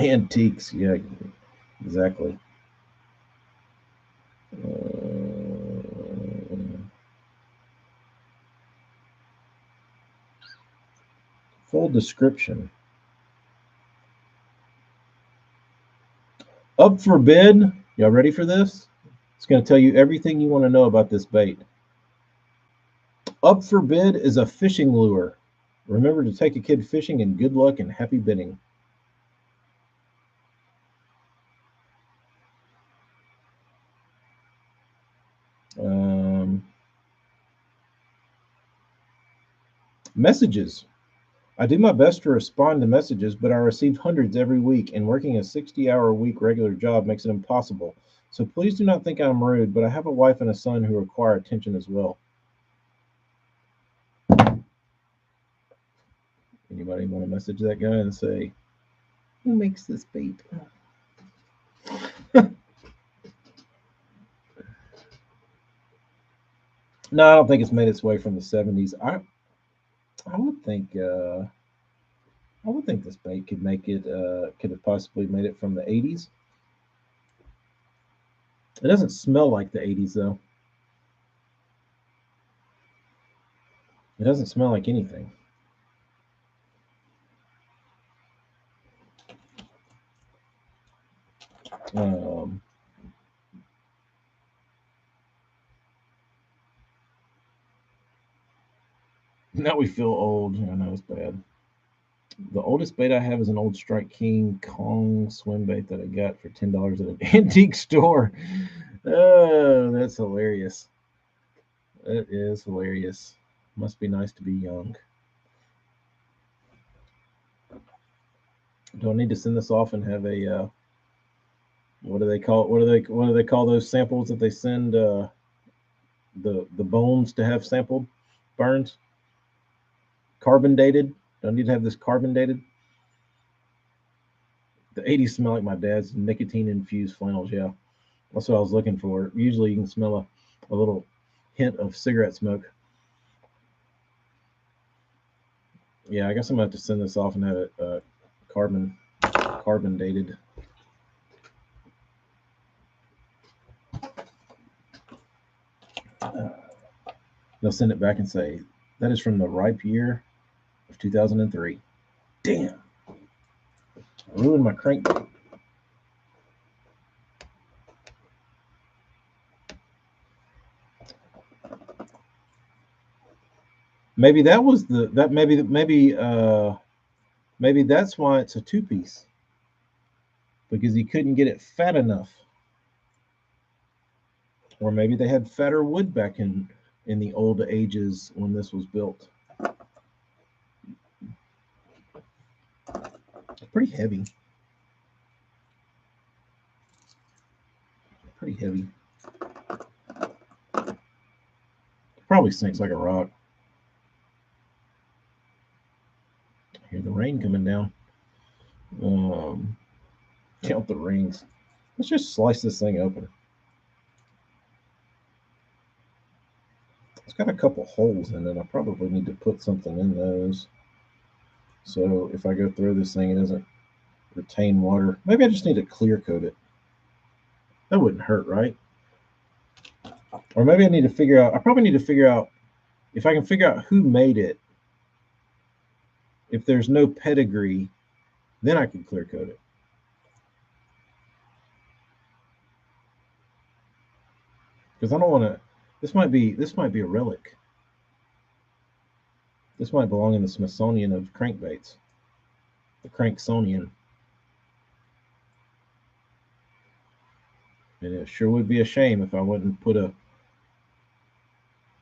S1: Antiques, yeah, exactly. Full description. Up for bid. Y'all ready for this? It's going to tell you everything you want to know about this bait. Up for bid is a fishing lure. Remember to take a kid fishing, and good luck and happy bidding. Um, Messages. I do my best to respond to messages, but I receive hundreds every week, and working a 60-hour-a-week regular job makes it impossible. So please do not think I'm rude, but I have a wife and a son who require attention as well. Anybody want to message that guy and say, who makes this bait? No, I don't think it's made its way from the 70s. I would think this bait could make it could have possibly made it from the 80s. It doesn't smell like the 80s though. It doesn't smell like anything. Um, Now we feel old. I know it's bad. The oldest bait I have is an old Strike King Kong swim bait that I got for $10 at an antique store. Oh, that's hilarious. That is hilarious. Must be nice to be young. Do I need to send this off and have a what do they call it? What do they call those samples that they send the bones to have sampled burns? Carbon dated. Do I need to have this carbon dated? The 80s smell like my dad's nicotine infused flannels. Yeah, that's what I was looking for. Usually you can smell a little hint of cigarette smoke. Yeah, I guess I'm gonna have to send this off and have it carbon dated. They'll send it back and say that is from the ripe year of 2003. Damn, I ruined my crankbait. Maybe that was the that maybe that's why it's a two piece, because he couldn't get it fat enough. Or maybe they had fatter wood back in the old ages when this was built. It's pretty heavy. Pretty heavy. Probably sinks like a rock. I hear the rain coming down. Count the rings. Let's just slice this thing open. It's got a couple holes in it. I probably need to put something in those. So if I go through this thing, it doesn't retain water. Maybe I just need to clear coat it. That wouldn't hurt, right? Or maybe I need to figure out, I probably need to figure out if I can figure out who made it. If there's no pedigree, then I can clear coat it. Because I don't want to, this might be a relic. This might belong in the Smithsonian of crankbaits. The Cranksonian. And it sure would be a shame if I wouldn't put a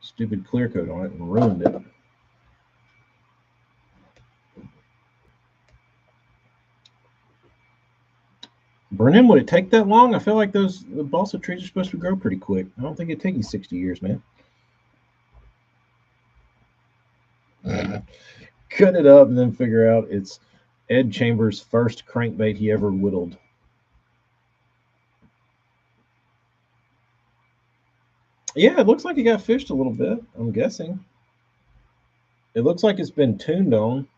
S1: stupid clear coat on it and ruined it. Brennan, would it take that long? I feel like the balsa trees are supposed to grow pretty quick. I don't think it'd take you 60 years, man. Cut it up and then figure out it's Ed Chambers' first crankbait he ever whittled. Yeah, it looks like it got fished a little bit, I'm guessing. It looks like it's been tuned on.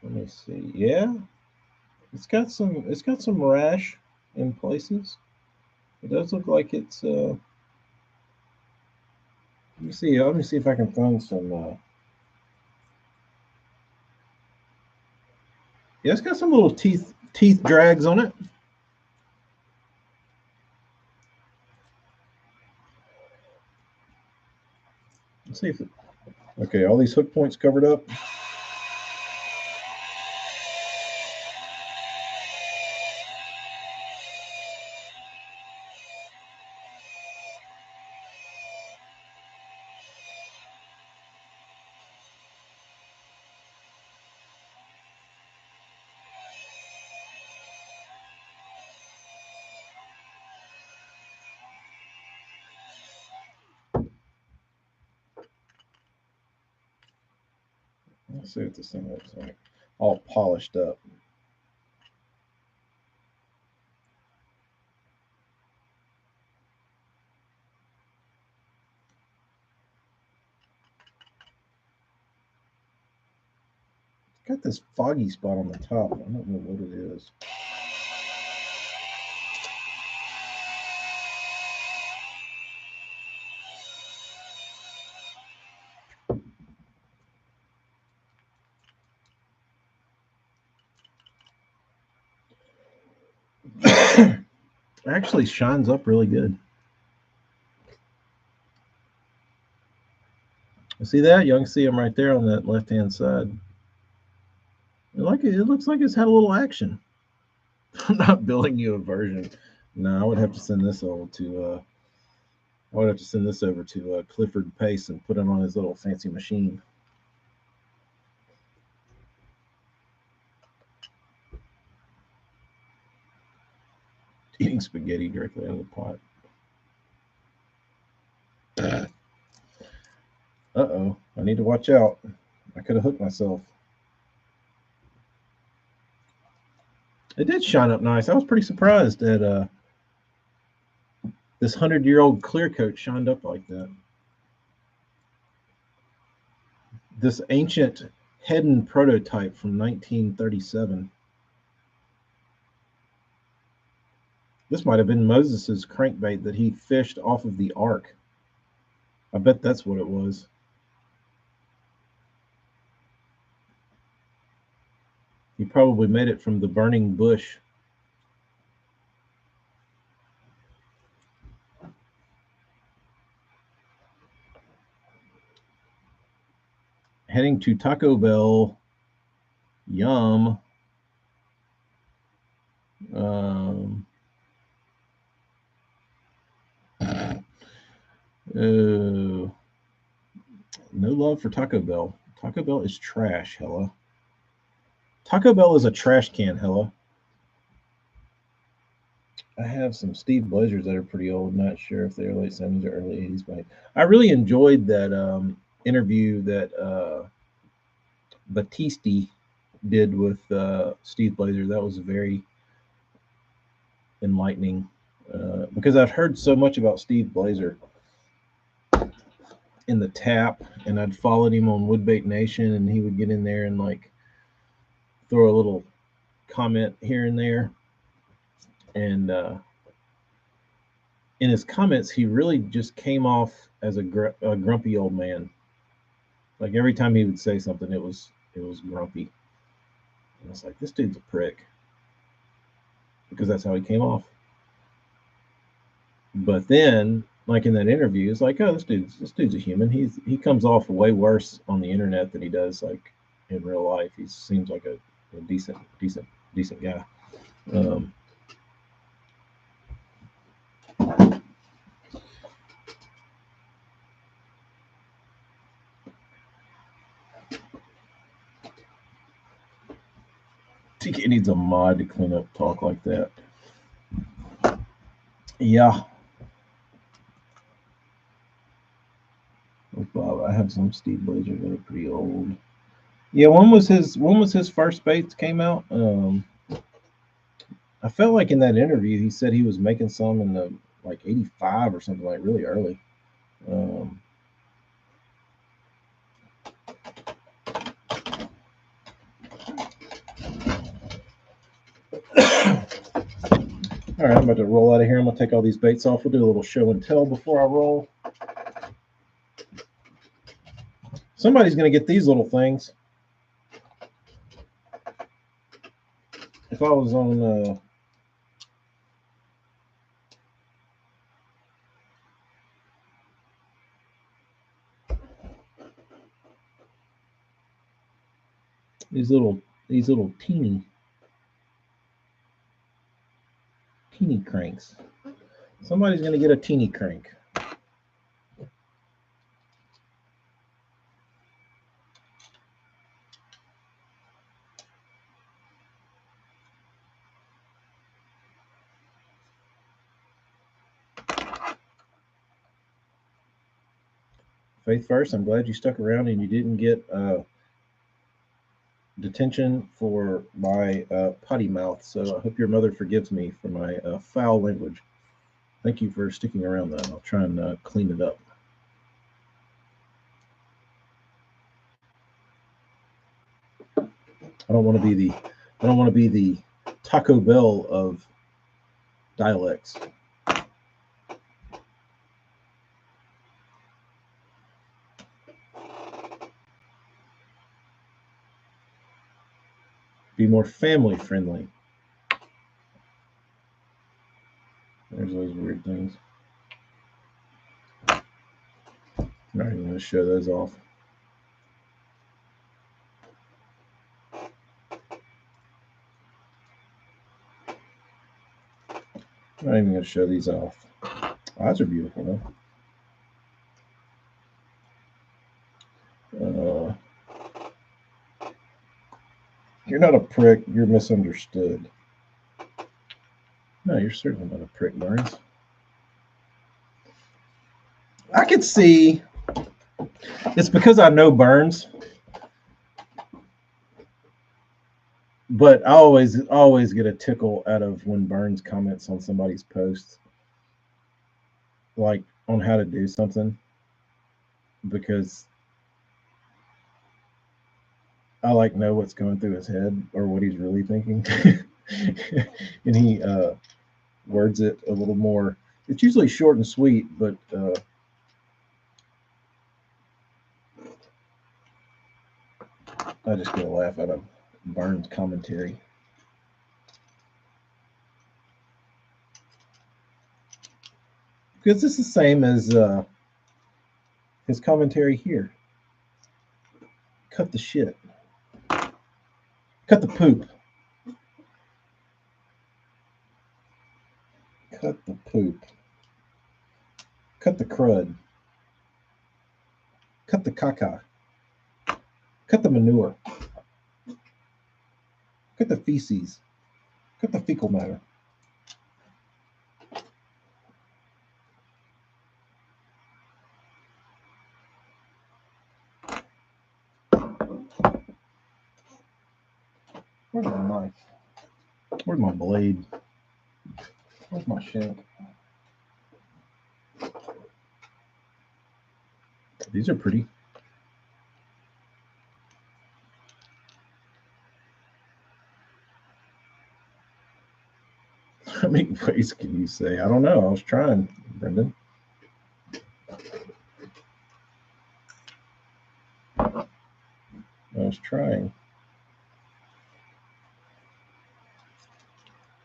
S1: Let me see. Yeah, it's got some rash in places. It does look like it's let me see if I can find some yeah, it's got some little teeth drags on it. Let's see if it, okay, all these hook points covered up. Let's see what this thing looks like. All polished up. It's got this foggy spot on the top. I don't know what it is. Actually shines up really good. See that? You can see them right there on that left-hand side. It looks like it's had a little action. I'm not building you a version. No, I would have to send this over to Clifford Pace and put it on his little fancy machine. Eating spaghetti directly out of the pot. Uh-oh, I need to watch out. I could have hooked myself. It did shine up nice. I was pretty surprised that this 100-year-old clear coat shined up like that. This ancient Hedden prototype from 1937. This might have been Moses's crankbait that he fished off of the ark. I bet that's what it was. He probably made it from the burning bush. Heading to Taco Bell. Yum. No love for Taco Bell. Taco Bell is trash, hella. Taco Bell is a trash can, hella. I have some Steve Blazers that are pretty old. Not sure if they're late 70s or early 80s, but I really enjoyed that interview that Battisti did with Steve Blazer. That was very enlightening because I've heard so much about Steve Blazer in the tap, and I'd followed him on Woodbait Nation, and he would get in there and like throw a little comment here and there. And in his comments, he really just came off as a grumpy old man. Like every time he would say something, it was grumpy. And it's like, this dude's a prick, because that's how he came off. But then, like in that interview, it's like, oh, this dude's a human. He comes off way worse on the internet than he does like in real life. He seems like a decent guy. TK needs a mod to clean up talk like that. Yeah. Bob, I have some Steve Blazers that are pretty old. Yeah, when was his first baits came out? I felt like in that interview he said he was making some in the like 85 or something, like really early. All right, I'm about to roll out of here. I'm going to take all these baits off. We'll do a little show and tell before I roll. Somebody's going to get these little things. If I was on these little teeny cranks. Somebody's going to get a teeny crank. Faith first, I'm glad you stuck around and you didn't get detention for my potty mouth. So I hope your mother forgives me for my foul language. Thank you for sticking around, though. I'll try and clean it up. I don't want to be the Taco Bell of dialects. Be more family friendly. There's those weird things. I'm not even going to show those off. I'm not even going to show these off. Eyes are beautiful, though. You're not a prick. You're misunderstood. No, you're certainly not a prick, Burns. I could see it's because I know Burns, but I always get a tickle out of when Burns comments on somebody's post, like on how to do something, because I like know what's going through his head or what he's really thinking, and he words it a little more. It's usually short and sweet, but I just get a laugh out of Burns' commentary. Because it's the same as his commentary here. Cut the shit. Cut the poop. Cut the poop. Cut the crud. Cut the caca. Cut the manure. Cut the feces. Cut the fecal matter. Where's my knife? Where's my blade? Where's my shank? These are pretty. How many ways can you say? I don't know. I was trying, Brendan. I was trying.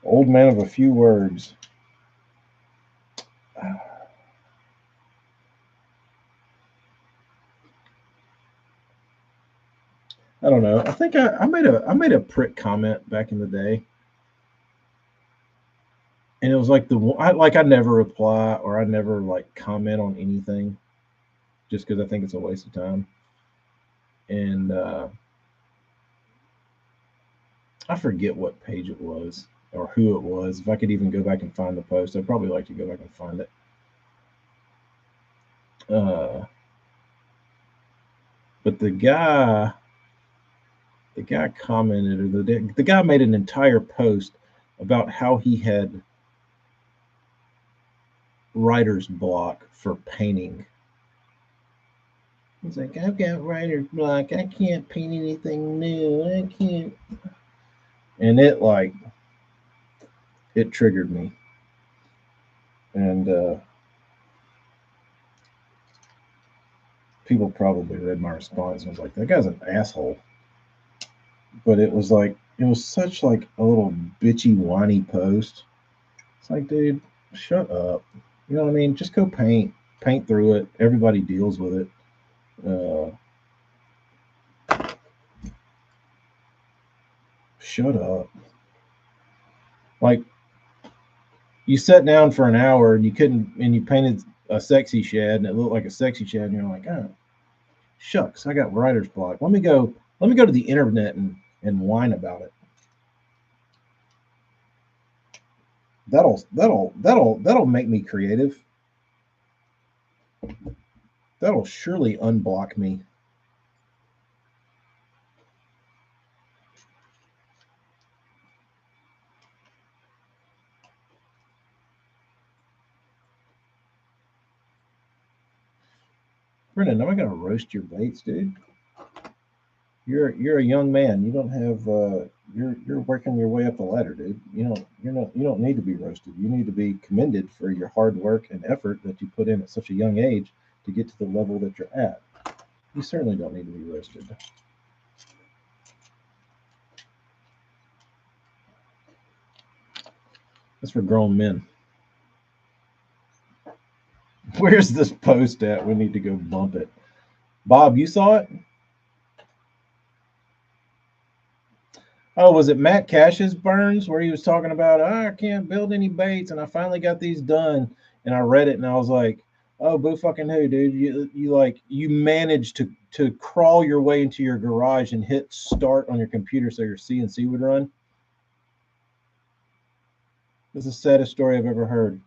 S1: Old man of a few words. I don't know. I think I made a prick comment back in the day, and it was like I never reply or I never like comment on anything, just because I think it's a waste of time. And I forget what page it was or who it was. If I could even go back and find the post, I'd probably like to go back and find it. But the guy commented, or the guy made an entire post about how he had writer's block for painting. He's like, I've got writer's block. I can't paint anything new. I can't. And it triggered me. And people probably read my response and was like, that guy's an asshole. But it was such like a little bitchy, whiny post. It's like, dude, shut up. You know what I mean? Just go paint through it. Everybody deals with it. Shut up. Like, you sat down for an hour and you painted a sexy shed and it looked like a sexy shed and you're like, oh, shucks, I got writer's block. Let me go to the internet and whine about it. That'll make me creative. That'll surely unblock me. Brendan, am I gonna roast your baits, dude? You're a young man. You don't have you're working your way up the ladder, dude. You don't need to be roasted. You need to be commended for your hard work and effort that you put in at such a young age to get to the level that you're at. You certainly don't need to be roasted. That's for grown men. Where's this post at? We need to go bump it. Bob, you saw it? Oh, was it Matt Cash's burns where he was talking about, I can't build any baits and I finally got these done? And I read it and I was like, oh, boo fucking who, dude? You managed to crawl your way into your garage and hit start on your computer so your CNC would run. This is the saddest story I've ever heard.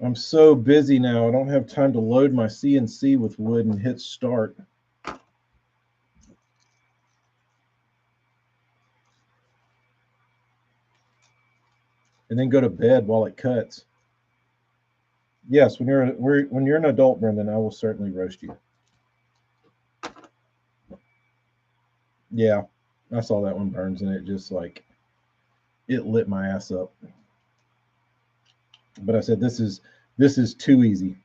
S1: I'm so busy now. I don't have time to load my CNC with wood and hit start. And then go to bed while it cuts. Yes, when you're an adult, Brendan, I will certainly roast you. Yeah, I saw that one, Burns, and it just like it lit my ass up. But I said, this is too easy.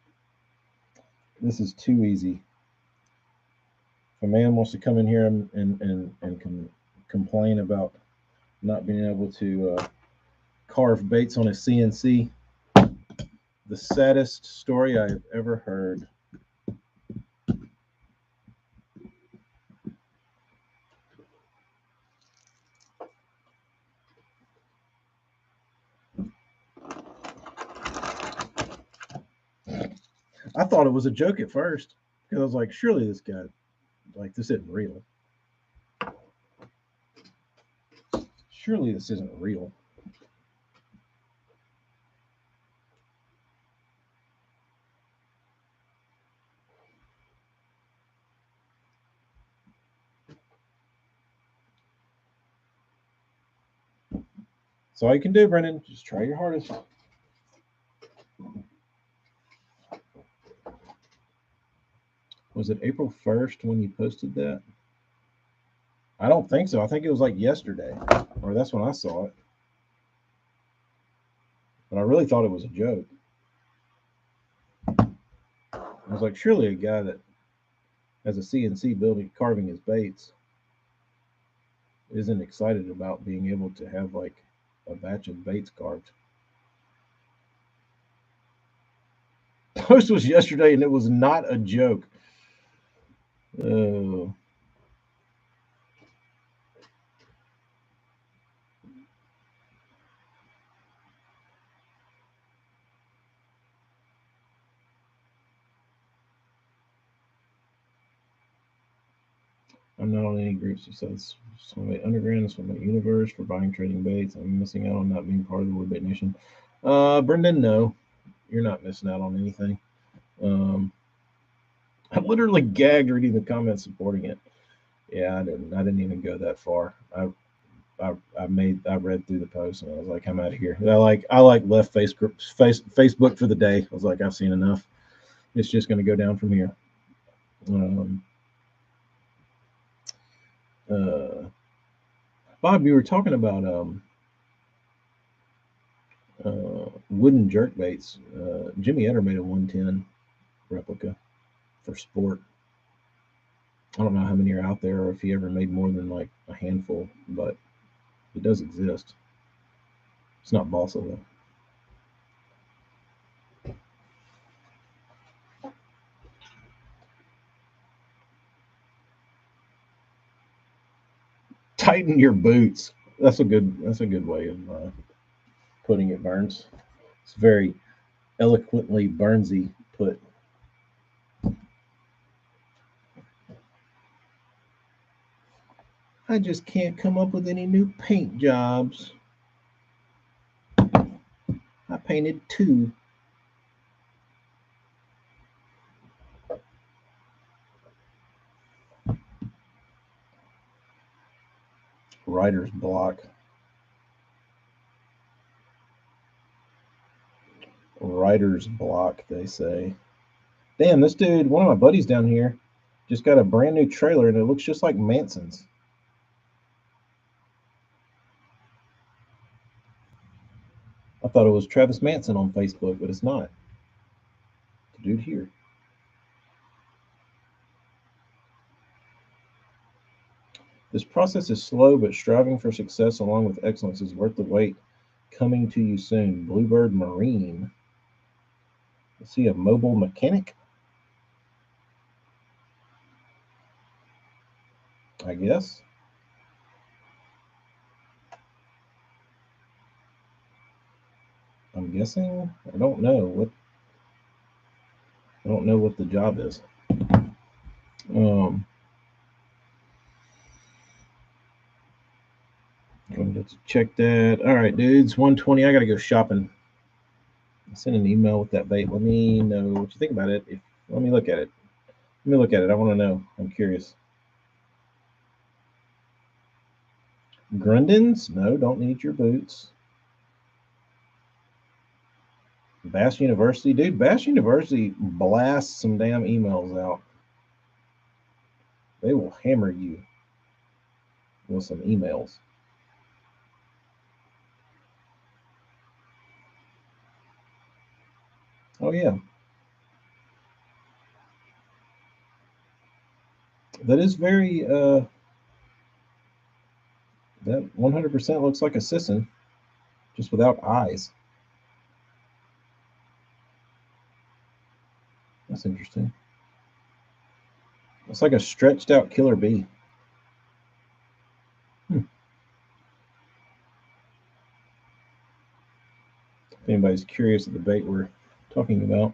S1: This is too easy. If a man wants to come in here and complain about not being able to carve baits on his CNC, the saddest story I have ever heard. I thought it was a joke at first because I was like, surely this guy, like, this isn't real. Surely this isn't real. That's all you can do, Brendan. Just try your hardest. Was it April 1st when you posted that? I don't think so. I think it was like yesterday, or that's when I saw it. But I really thought it was a joke. I was like, surely a guy that has a CNC building carving his baits isn't excited about being able to have like a batch of baits carved. Post was yesterday and it was not a joke. Oh. I'm not on any groups besides Swimway Underground and Swimway Universe for buying trading baits. I'm missing out on not being part of the Woodbait Nation. Brendan, no, you're not missing out on anything. I literally gagged reading the comments supporting it. Yeah, I didn't even go that far. I read through the post and I was like, I'm out of here. I left Facebook for the day. I was like, I've seen enough. It's just going to go down from here. Bob, you were talking about wooden jerk baits. Jimmy Etter made a 110 replica for sport. I don't know how many are out there or if he ever made more than like a handful, but it does exist. It's not balsa though. Tighten your boots. That's a good way of putting it, Burns. It's very eloquently Burnsy put. I just can't come up with any new paint jobs. I painted 2. Writer's block. Writer's block, they say. Damn, this dude, one of my buddies down here, just got a brand new trailer and it looks just like Manson's. I thought it was Travis Manson on Facebook, but it's not. The dude here. This process is slow, but striving for success along with excellence is worth the wait. Coming to you soon. Bluebird Marine. Is he a mobile mechanic? I guess. I'm guessing. I don't know what the job is. Going to check that. All right, dudes. 120. I gotta go shopping. Send an email with that bait. Let me know what you think about it. Let me look at it. I want to know. I'm curious. Grundens? No, don't need your boots. Bass University, dude. Bass University blasts some damn emails out. They will hammer you with some emails. Oh yeah. That is very that 100% looks like a sisson, just without eyes. That's interesting. It's like a stretched out killer bee. If anybody's curious of the bait we're talking about.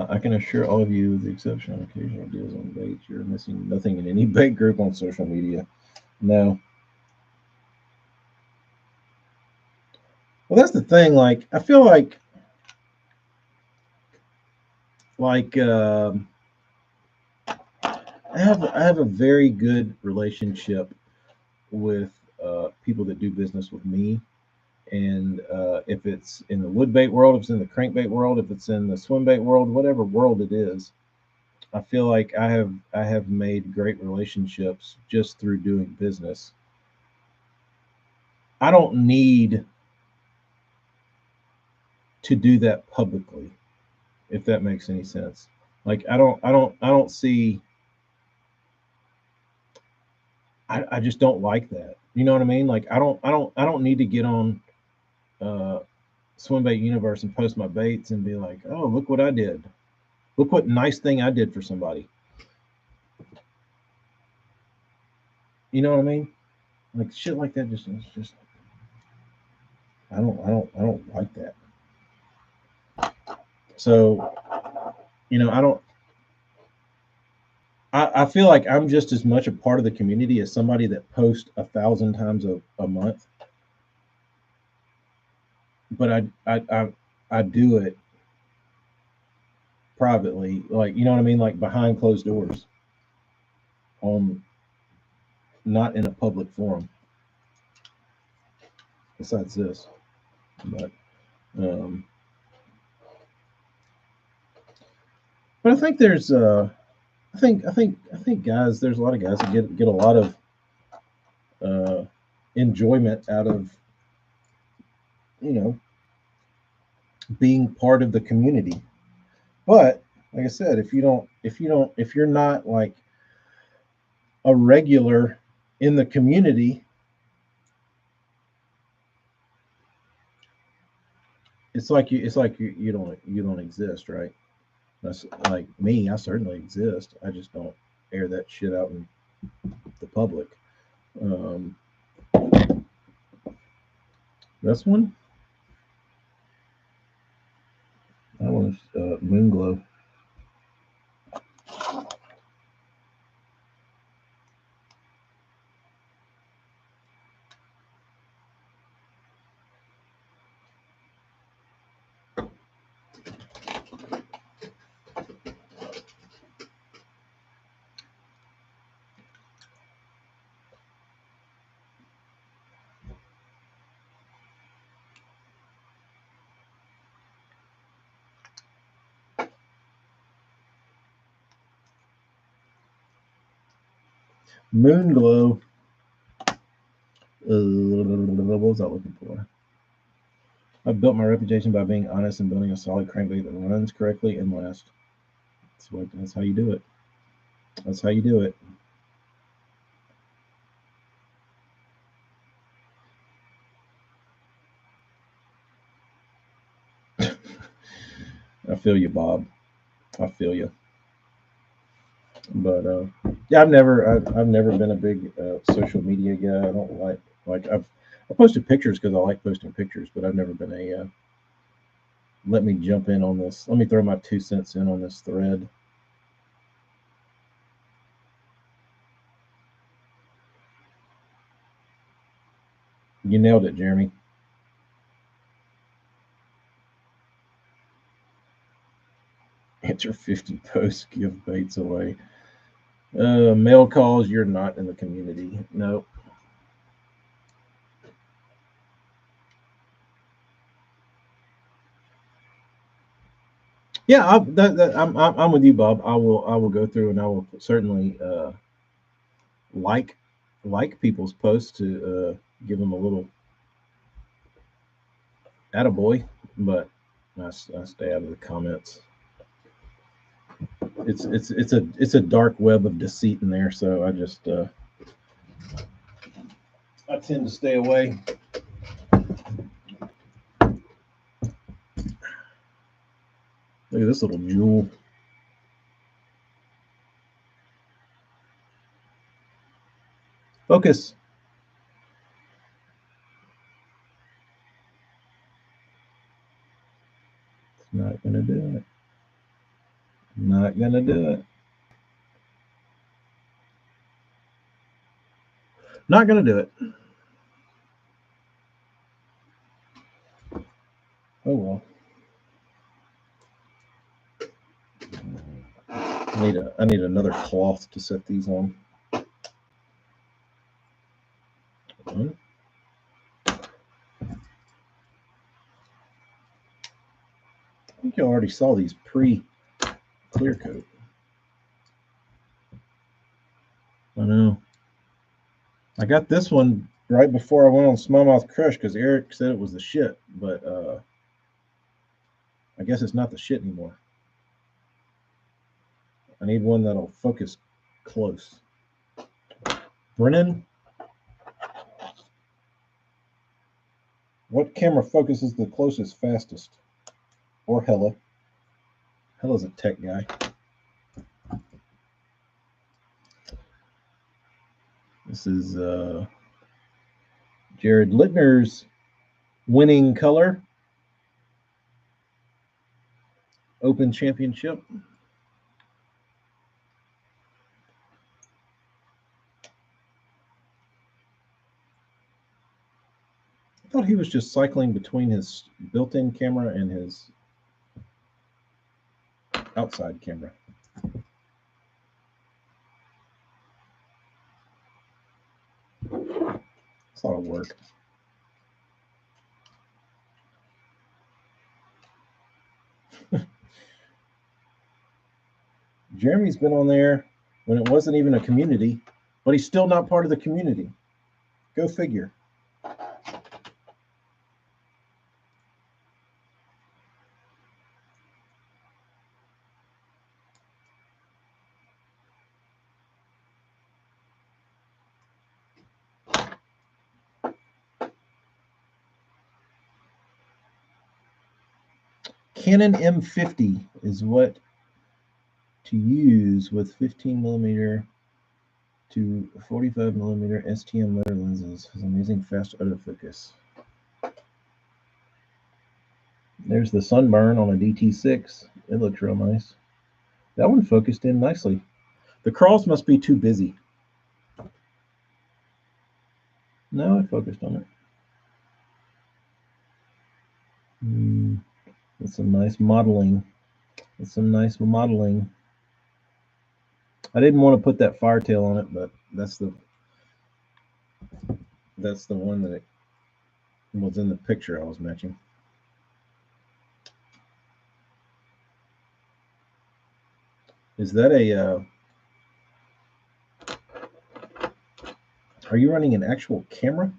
S1: I can assure all of you, with the exception of occasional deals on baits, you're missing nothing in any bait group on social media. No. Well, that's the thing. Like, I feel like I have a very good relationship with people that do business with me, and if it's in the wood bait world, if it's in the crankbait world, if it's in the swim bait world, whatever world it is, I feel like I have made great relationships just through doing business. I don't need to do that publicly, if that makes any sense. Like I don't see. I just don't like that. You know what I mean? Like I don't need to get on uh, Swim Bait Universe and post my baits and be like, oh, look what I did. Look what nice thing I did for somebody. You know what I mean? Like shit like that just I don't like that. So, I don't I feel like I'm just as much a part of the community as somebody that posts 1,000 times a month. But I do it privately, like, you know what I mean, like behind closed doors, on not in a public forum. Besides this, but um, but I think there's I think guys, there's a lot of guys that get a lot of uh, enjoyment out of, you know, being part of the community. But like I said, if you're not like a regular in the community, you don't exist, right? That's like me. I certainly exist. I just don't air that shit out in the public. Um, this one, that one's Moon Glow. Moon Glow. What was I looking for? I built my reputation by being honest and building a solid crankbait that runs correctly and lasts. That's how you do it. That's how you do it. I feel you, Bob. I feel you. But yeah, I've never been a big social media guy. I don't like I posted pictures because I like posting pictures, but I've never been a let me jump in on this. Let me throw my 2 cents in on this thread. You nailed it, Jeremy. Answer 50 posts, give baits away. Mail calls, you're not in the community. No. Yeah, I'm with you, Bob. I will go through and I will certainly like people's posts to give them a little attaboy, but I stay out of the comments. It's a dark web of deceit in there, so I just I tend to stay away. Look at this little jewel. Focus. It's not gonna do it. Not gonna do it. Not gonna do it. Oh well. I need another cloth to set these on. I think you already saw these pre-clear coat. I know. I got this one right before I went on Smallmouth Crush because Eric said it was the shit, but I guess it's not the shit anymore. I need one that'll focus close. Brennan, what camera focuses the closest fastest? Or Hella. Hella's a tech guy. This is Jared Littner's winning color. Open Championship. thought he was just cycling between his built-in camera and his outside camera. It's a lot of work. Jeremy's been on there when it wasn't even a community, but he's still not part of the community. Go figure. Canon M50 is what to use with 15 millimeter to 45 millimeter STM motor lenses. Has amazing fast autofocus. There's the sunburn on a DT6. It looks real nice. That one focused in nicely. The crawls must be too busy. No, I focused on it. That's some nice modeling. That's some nice modeling. I didn't want to put that firetail on it, but that's the one that it was in the picture I was matching. Is that a are you running an actual camera?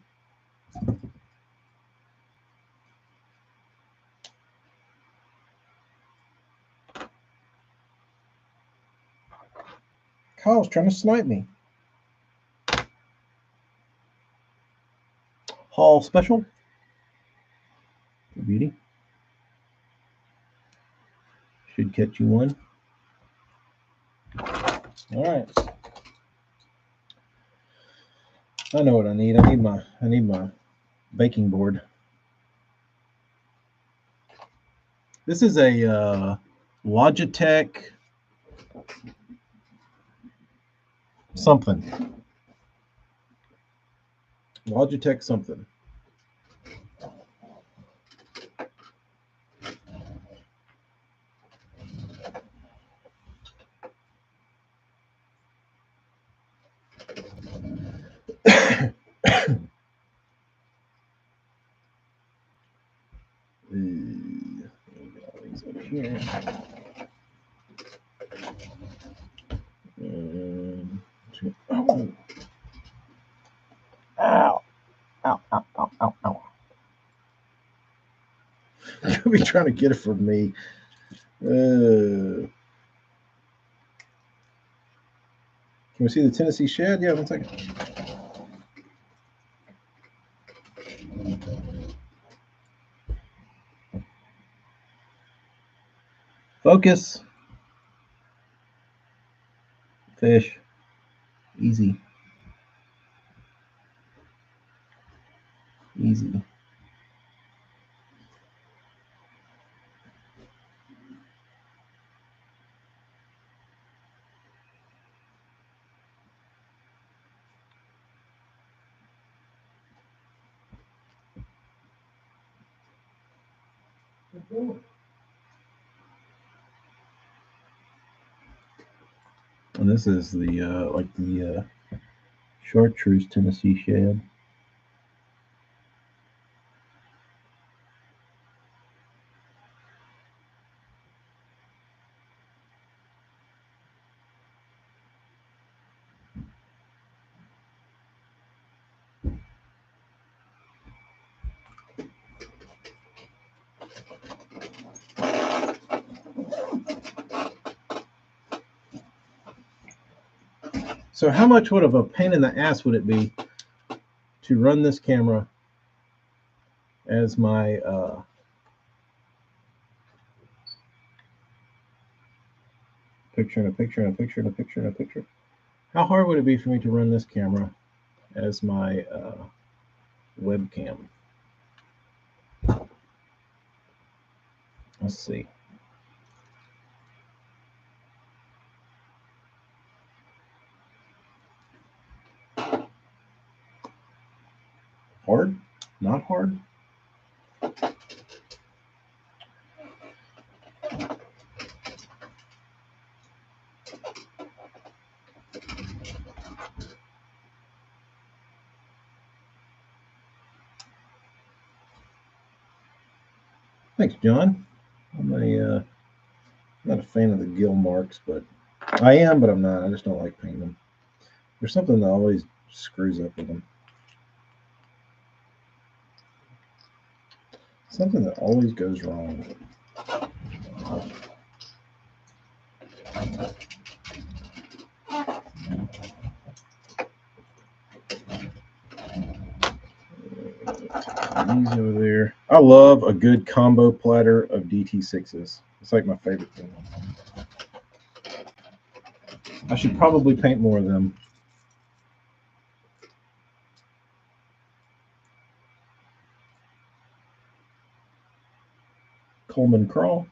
S1: Kyle's trying to snipe me. Hall special. Beauty. Should catch you one. All right. I know what I need. I need my baking board. This is a Logitech something. Logitech something. Here. Oh. Ow. Ow, ow, ow, ow, ow. You'll be trying to get it from me. Can we see the Tennessee shed? Yeah, 1 second. Focus. Fish. Easy. Easy. And this is the like the chartreuse Tennessee shad. So how much would of a pain in the ass would it be to run this camera as my picture and a picture and a picture and a picture and a picture? How hard would it be for me to run this camera as my webcam? Let's see. Hard? Not hard? Thanks, John. I'm not a fan of the gill marks, but I am, but I'm not. I just don't like painting them. There's something that always screws up with them. Something that always goes wrong. These over there. I love a good combo platter of DT6s. It's like my favorite thing. I should probably paint more of them. Coleman Crawl.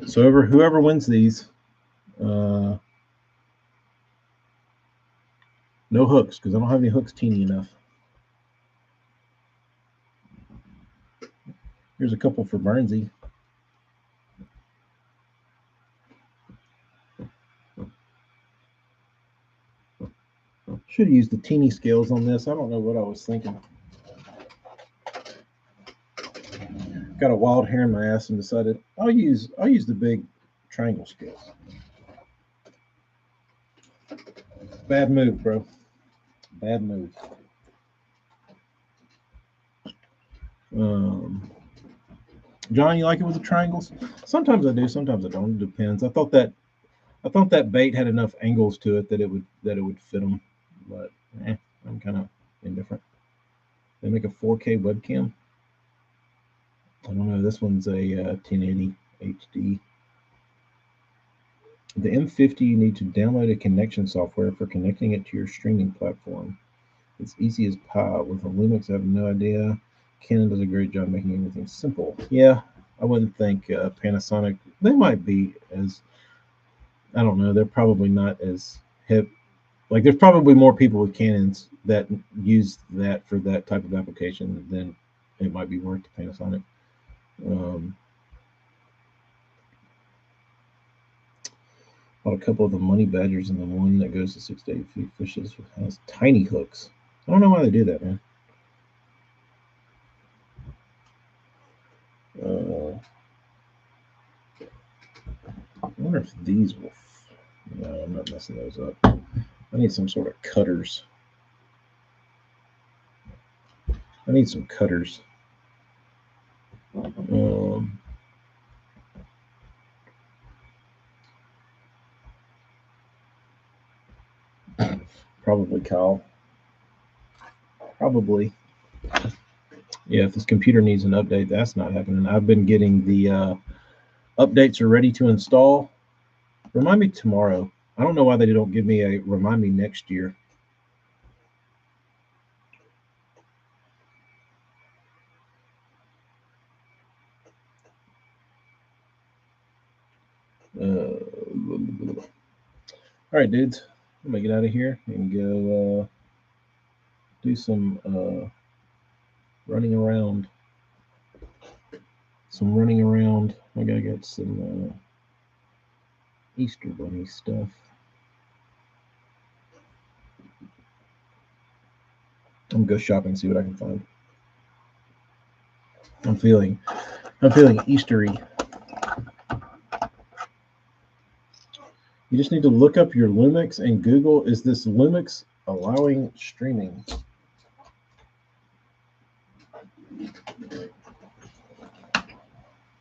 S1: So whoever wins these, no hooks, because I don't have any hooks teeny enough. Here's a couple for Barnsey. Should have used the teeny scales on this. I don't know what I was thinking. Got a wild hair in my ass and decided I'll use the big triangle scales. Bad move, bro. Bad move. John, you like it with the triangles? Sometimes I do, sometimes I don't. It depends. I thought that bait had enough angles to it that it would fit them, but I'm kind of indifferent. They make a 4K webcam. I don't know. This one's a 1080 HD. The M50, you need to download a connection software for connecting it to your streaming platform. It's easy as pie. With a Lumix, I have no idea. Canon does a great job making everything simple. Yeah, I wouldn't think Panasonic. They might be as, I don't know. They're probably not as hip. Like, there's probably more people with Canons that use that for that type of application than it might be worth to Panasonic. Bought a couple of the money badgers, and the one that goes to 6 to 8 feet fishes has tiny hooks. I don't know why they do that, man. I wonder if these will. No, I'm not messing those up. I need some sort of cutters. I need some cutters. Probably Kyle. Probably. Yeah, if this computer needs an update, that's not happening. I've been getting the updates are ready to install. Remind me tomorrow. I don't know why they don't give me a remind me next year. All right, dudes. I'm gonna get out of here and go do some running around. I gotta get some Easter bunny stuff. I'm gonna go shopping and see what I can find. I'm feeling Eastery. You just need to look up your Lumix and Google, is this Lumix allowing streaming?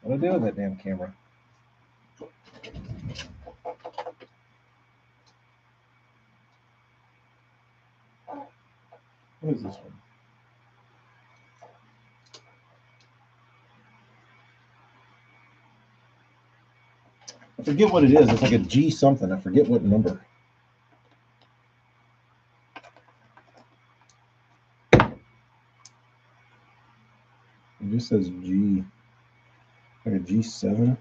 S1: What do I do with that damn camera? What is this one? I forget what it is. It's like a G something. I forget what number. This says G. Like a G7.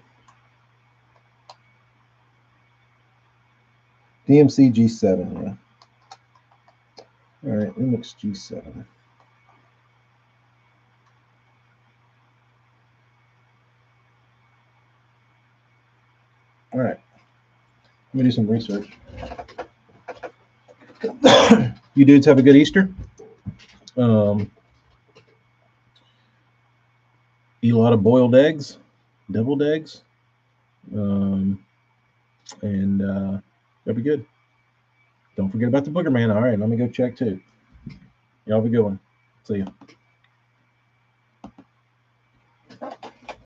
S1: DMC G7, yeah. All right, Linux G7. All right, let me do some research. You dudes have a good Easter. Eat a lot of boiled eggs, deviled eggs, and that'll be good. Don't forget about the Booger Man. All right, let me go check too. Y'all have a good one. See ya.